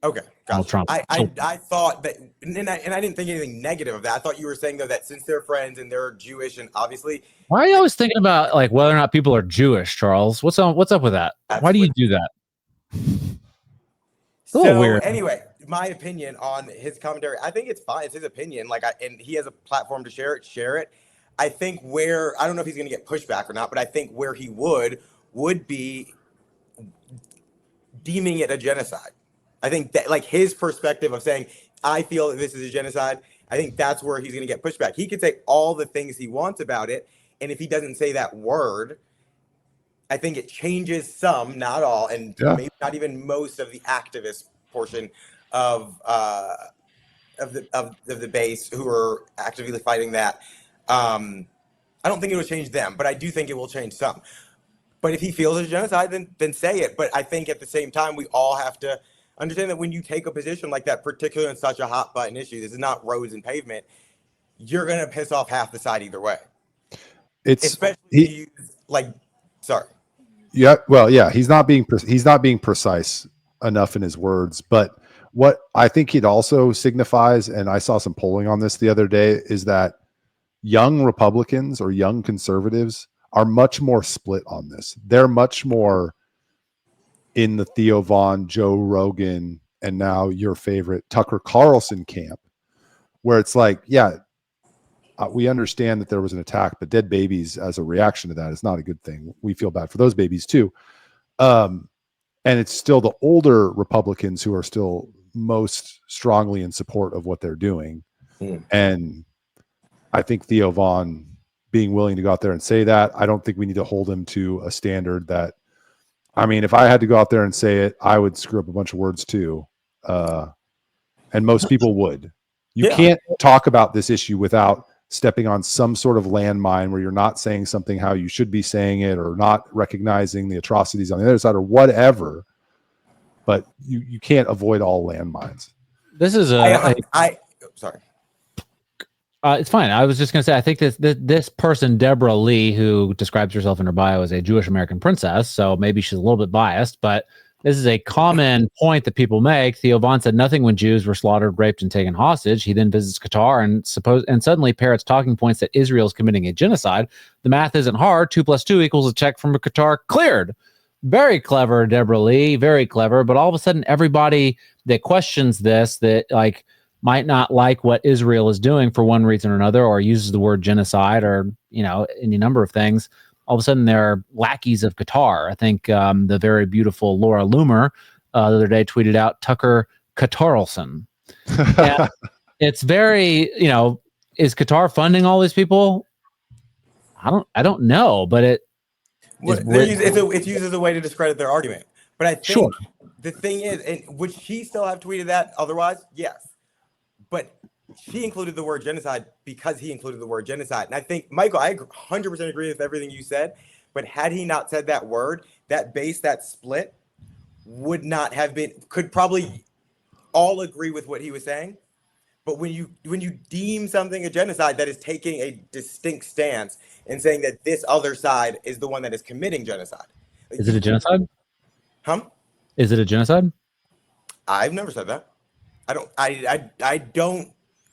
Okay. Donald Trump. I thought that, and I didn't think anything negative of that. I thought you were saying though that since they're friends and they're Jewish, and obviously. Why are you always thinking about like whether or not people are Jewish, Charles? What's up with that? Why do you do that? It's a little weird. Anyway, my opinion on his commentary, I think it's fine. It's his opinion. And he has a platform to share it. I think I don't know if he's going to get pushback or not, but I think where he would be deeming it a genocide. I think that like his perspective of saying, I feel that this is a genocide, I think that's where he's going to get pushback. He could say all the things he wants about it. And if he doesn't say that word, I think it changes some, not all, and maybe not even most of the activist portion of the base who are actively fighting that. I don't think it will change them, but I do think it will change some. But if he feels it's genocide, then say it. But I think at the same time, we all have to understand that when you take a position like that, particularly on such a hot button issue, this is not roads and pavement, you're going to piss off half the side either way. Especially if you use, like, sorry. Yeah, well, yeah, he's not being precise enough in his words, but what I think it also signifies, and I saw some polling on this the other day, is that young Republicans or young conservatives are much more split on this. They're much more in the Theo Von, Joe Rogan, and now your favorite Tucker Carlson camp, where it's like, yeah, we understand that there was an attack, but dead babies as a reaction to that is not a good thing. We feel bad for those babies too. And it's still the older Republicans who are still most strongly in support of what they're doing. And I think Theo Von being willing to go out there and say that, I don't think we need to hold him to a standard that, I mean, if I had to go out there and say it, I would screw up a bunch of words too. And most people would. You can't talk about this issue without stepping on some sort of landmine where you're not saying something how you should be saying it, or not recognizing the atrocities on the other side, or whatever. But you can't avoid all landmines. This is sorry. It's fine. I was just going to say, I think this person, Deborah Lee, who describes herself in her bio as a Jewish American princess, so maybe she's a little bit biased, but this is a common point that people make. Theo Von said nothing when Jews were slaughtered, raped, and taken hostage. He then visits Qatar and suddenly parrots talking points that Israel is committing a genocide. The math isn't hard. 2 + 2 = a check from Qatar cleared. Very clever, Deborah Lee. Very clever. But all of a sudden, everybody that questions this, that like might not like what Israel is doing for one reason or another, or uses the word genocide, or any number of things, all of a sudden they're lackeys of Qatar. I think the very beautiful Laura Loomer the other day tweeted out Tucker Qatarlson. It's very, is Qatar funding all these people? I don't know, but it's used as a way to discredit their argument. But I think the thing is, and would she still have tweeted that otherwise? Yes. But she included the word genocide because he included the word genocide. And I think, Michael, I 100% agree with everything you said. But had he not said that word, that base, that split would not have been, could probably all agree with what he was saying. But when you deem something a genocide, that is taking a distinct stance and saying that this other side is the one that is committing genocide. Is it a genocide? Is it a genocide? I've never said that. I don't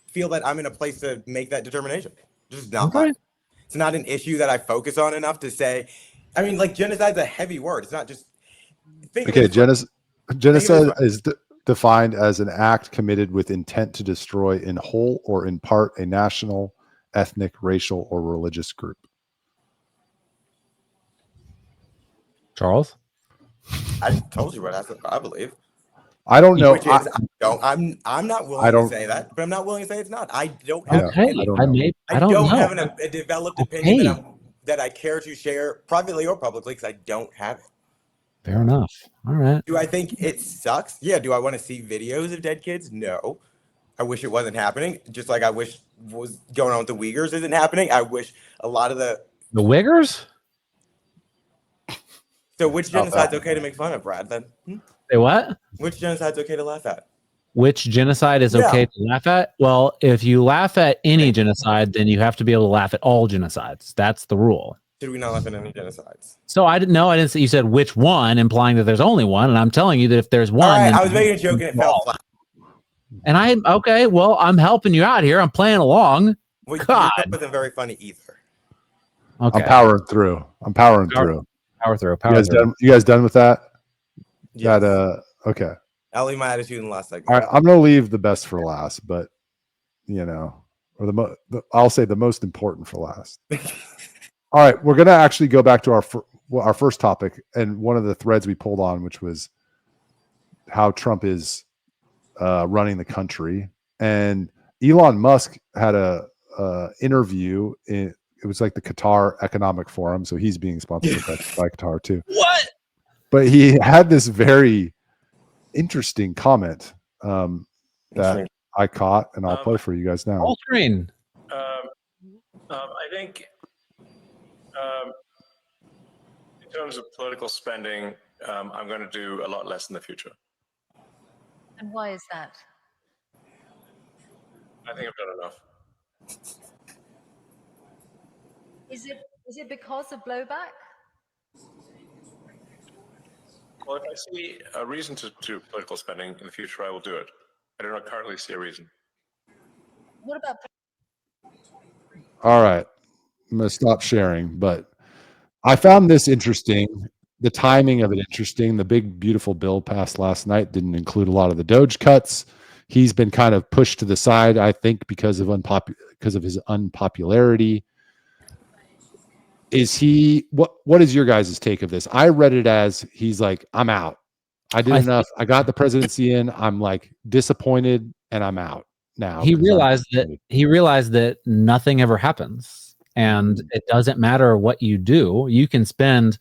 feel that I'm in a place to make that determination. Just not mine. It's not an issue that I focus on enough to say. I mean, like, genocide's a heavy word. It's not just. Genocide is defined as an act committed with intent to destroy in whole or in part a national, ethnic, racial, or religious group. Charles? I told you what I believe. I don't know. I'm not willing to say that, but I'm not willing to say it's not. I don't have. I don't have a developed opinion that I care to share privately or publicly, because I don't have it. Fair enough. All right. Do I think it sucks? Yeah. Do I want to see videos of dead kids? No. I wish it wasn't happening. Just like I wish what was going on with the Uyghurs isn't happening. I wish a lot of the Uyghurs. So which genocide's okay to make fun of, Brad? Then say what? Which genocide's okay to laugh at? Which genocide is okay to laugh at? Well, if you laugh at any genocide, then you have to be able to laugh at all genocides. That's the rule. Should we not laugh at any genocides? So I didn't know. I didn't say. You said which one, implying that there's only one, and I'm telling you that if there's one, I was making a joke and it fell flat. And I'm helping you out here. I'm playing along. Well, God, that wasn't very funny either. Okay. I'm powering through. Power through. You guys done with that? Yes. Okay. I'll leave my attitude in the last segment. All right, I'm gonna leave the best for last, but or I'll say the most important for last. All right, we're gonna actually go back to our first topic, and one of the threads we pulled on, which was how Trump is running the country. And Elon Musk had a interview in. It was like the Qatar Economic Forum, so he's being sponsored by Qatar too. What? But he had this very interesting comment that I caught, and I'll play for you guys now. Full screen. I think In terms of political spending, I'm going to do a lot less in the future. And why is that? I think I've done enough. Is it because of blowback? Well, if I see a reason to do political spending in the future, I will do it. I do not currently see a reason. What about All right. I'm going to stop sharing, but I found this interesting. The timing of it interesting. The big, beautiful bill passed last night didn't include a lot of the Doge cuts. He's been kind of pushed to the side, I think, because of his unpopularity. Is he what is your guys' take of this? I read it as he's like, I'm out. I did enough. I got the presidency in. I'm like disappointed and I'm out now. He realized that nothing ever happens, and it doesn't matter what you do. You can spend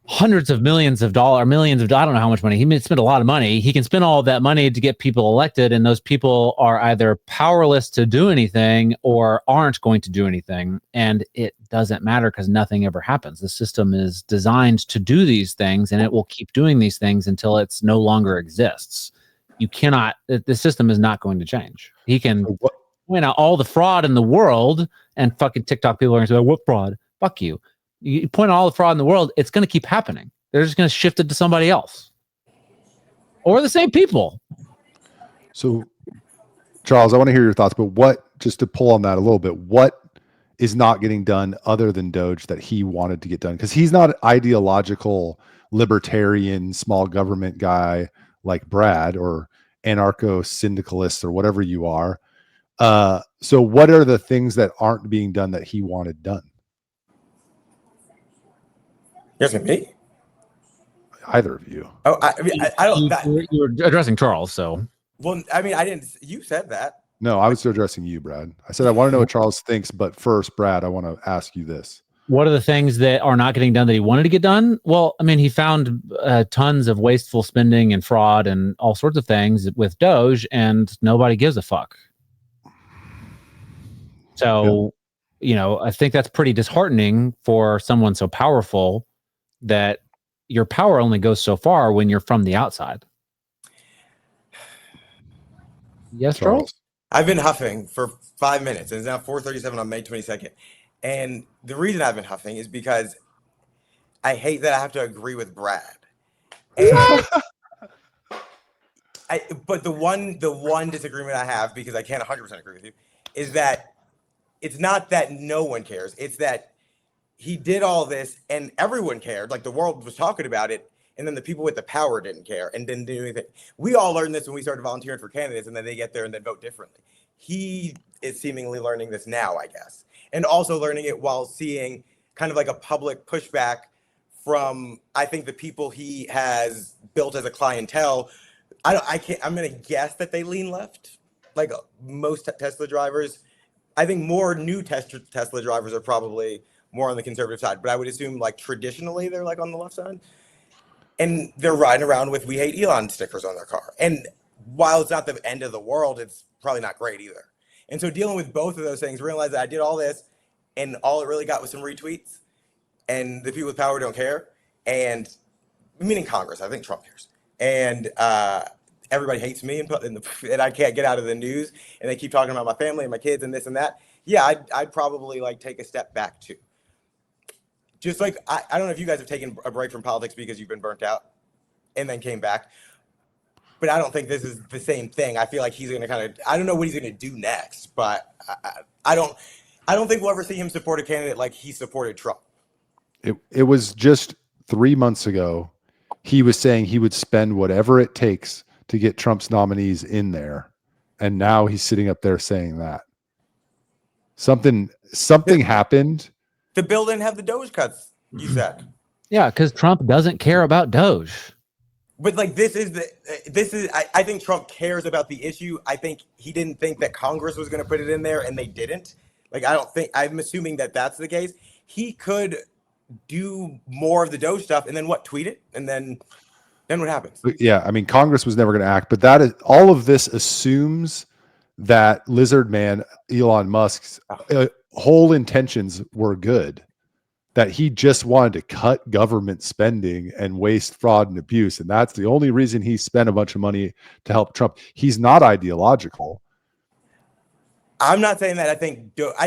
hundreds of millions of dollars, I don't know how much money. He may spend a lot of money. He can spend all of that money to get people elected, and those people are either powerless to do anything or aren't going to do anything. And it doesn't matter because nothing ever happens. The system is designed to do these things, and it will keep doing these things until it's no longer exists. You cannot, the system is not going to change. He can point out all the fraud in the world, and fucking TikTok people are going to say, what fraud? Fuck you. You point out all the fraud in the world, it's going to keep happening. They're just going to shift it to somebody else or the same people. So, Charles, I want to hear your thoughts, but just to pull on that a little bit, what is not getting done other than Doge that he wanted to get done? Because he's not an ideological, libertarian, small government guy like Brad or anarcho-syndicalist or whatever you are. So what are the things that aren't being done that he wanted done? Yes, me. Either of you. Oh, I don't. You were addressing Charles, so. Well, I mean, I didn't. You said that. No, I was addressing you, Brad. I said I want to know what Charles thinks, but first, Brad, I want to ask you this. What are the things that are not getting done that he wanted to get done? Well, I mean, he found tons of wasteful spending and fraud and all sorts of things with Doge, and nobody gives a fuck. So, I think that's pretty disheartening for someone so powerful that your power only goes so far when you're from the outside. Yes, Charles? I've been huffing for 5 minutes, and it's now 4:37 on May 22nd. And the reason I've been huffing is because I hate that I have to agree with Brad. And but the one disagreement I have, because I can't 100% agree with you, is that it's not that no one cares. It's that he did all this and everyone cared. Like the world was talking about it. And then the people with the power didn't care and didn't do anything. We all learned this when we started volunteering for candidates, and then they get there and then vote differently. He is seemingly learning this now, I guess. And also learning it while seeing kind of like a public pushback from, I think, the people he has built as a clientele. I'm going to guess that they lean left. Like most Tesla drivers, I think more new Tesla drivers are probably more on the conservative side, but I would assume like traditionally they're like on the left side. And they're riding around with "We hate Elon" stickers on their car. And while it's not the end of the world, it's probably not great either. And so dealing with both of those things, realize that I did all this and all it really got was some retweets, and the people with power don't care. And meaning Congress, I think Trump cares. And everybody hates me and I can't get out of the news, and they keep talking about my family and my kids and this and that. Yeah, I'd probably like take a step back too. Just like, I don't know if you guys have taken a break from politics because you've been burnt out and then came back, but I don't think this is the same thing. I feel like he's going to kind of, I don't know what he's going to do next, but I don't think we'll ever see him support a candidate like he supported Trump. It was just 3 months ago. He was saying he would spend whatever it takes to get Trump's nominees in there. And now he's sitting up there saying that. Something happened. The bill didn't have the Doge cuts, you said. Yeah, because Trump doesn't care about Doge. But like I think Trump cares about the issue. I think he didn't think that Congress was going to put it in there, and they didn't. Like, I'm assuming that that's the case. He could do more of the Doge stuff and then tweet it, and then what happens? Yeah, I mean, Congress was never going to act, but that is all of this assumes that lizard man Elon Musk whole intentions were good, that he just wanted to cut government spending and waste, fraud, and abuse. And that's the only reason he spent a bunch of money to help Trump. He's not ideological. I'm not saying that. I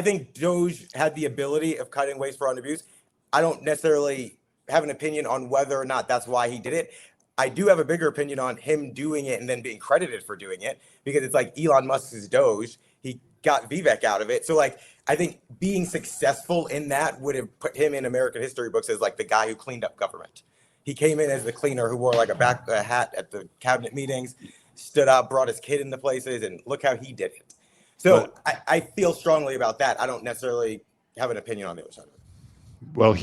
think Doge had the ability of cutting waste, fraud, and abuse. I don't necessarily have an opinion on whether or not that's why he did it. I do have a bigger opinion on him doing it and then being credited for doing it, because it's like Elon Musk's Doge. He got Vivek out of it. So like, I think being successful in that would have put him in American history books as like the guy who cleaned up government. He came in as the cleaner who wore like a hat at the cabinet meetings, stood up, brought his kid into places, and look how he did it. So I feel strongly about that. I don't necessarily have an opinion on the other side of it. Well,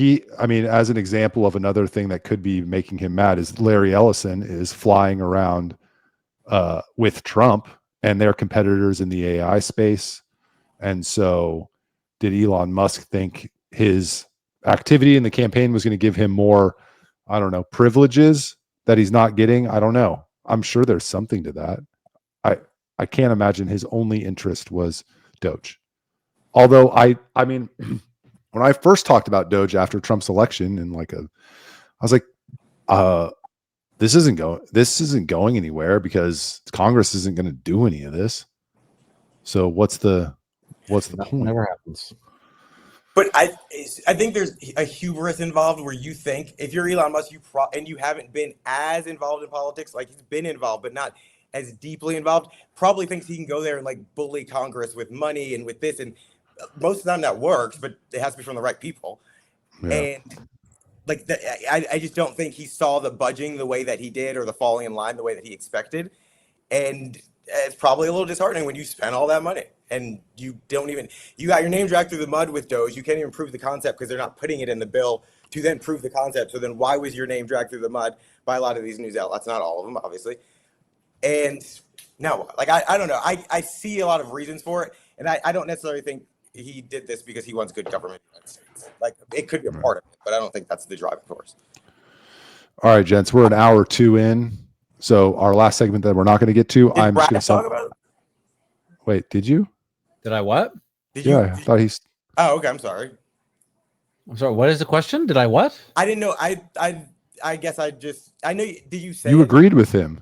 as an example of another thing that could be making him mad is Larry Ellison is flying around with Trump and their competitors in the AI space. And so did Elon Musk think his activity in the campaign was going to give him more, I don't know, privileges that he's not getting? I don't know. I'm sure there's something to that. I can't imagine his only interest was Doge. Although I mean, when I first talked about Doge after Trump's election, I was like, this isn't going anywhere because Congress isn't going to do any of this. So what's the point? Never happens. But I think there's a hubris involved where you think if you're Elon Musk, and you haven't been as involved in politics, like he's been involved, but not as deeply involved, probably thinks he can go there and like bully Congress with money and with this. And most of the time that works, but it has to be from the right people. Yeah. And like I just don't think he saw the budging the way that he did, or the falling in line the way that he expected. And it's probably a little disheartening when you spend all that money and you got your name dragged through the mud with Doge. You can't even prove the concept because they're not putting it in the bill to then prove the concept. So then why was your name dragged through the mud by a lot of these news outlets? Not all of them, obviously. And now, like, I don't know. I see a lot of reasons for it. And I don't necessarily think he did this because he wants good government in the United States. Like, it could be a part of it, but I don't think that's the driving force. All right, gents, we're an hour or two in. So our last segment that we're not going to get to, I'm just going to talk about it. Wait, did you? Did I what? I thought he's. Oh, okay. I'm sorry. What is the question? Did I what? I didn't know. I guess I know. Did you say you agreed with him?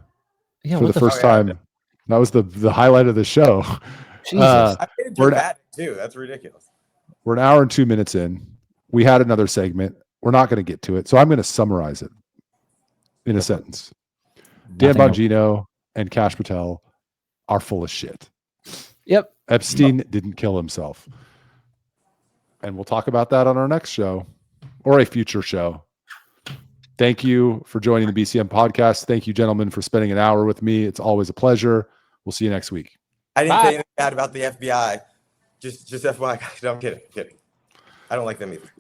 Yeah, for the first time. That was the highlight of the show. Jesus. I did that too. That's ridiculous. We're an hour and 2 minutes in. We had another segment. We're not going to get to it. So I'm going to summarize it in a sentence. Dan Bongino and Kash Patel are full of shit. Yep. Epstein didn't kill himself. And we'll talk about that on our next show or a future show. Thank you for joining the BCM podcast. Thank you, gentlemen, for spending an hour with me. It's always a pleasure. We'll see you next week. I didn't say anything bad about the FBI. Just FYI. No, I'm kidding. I don't like them either.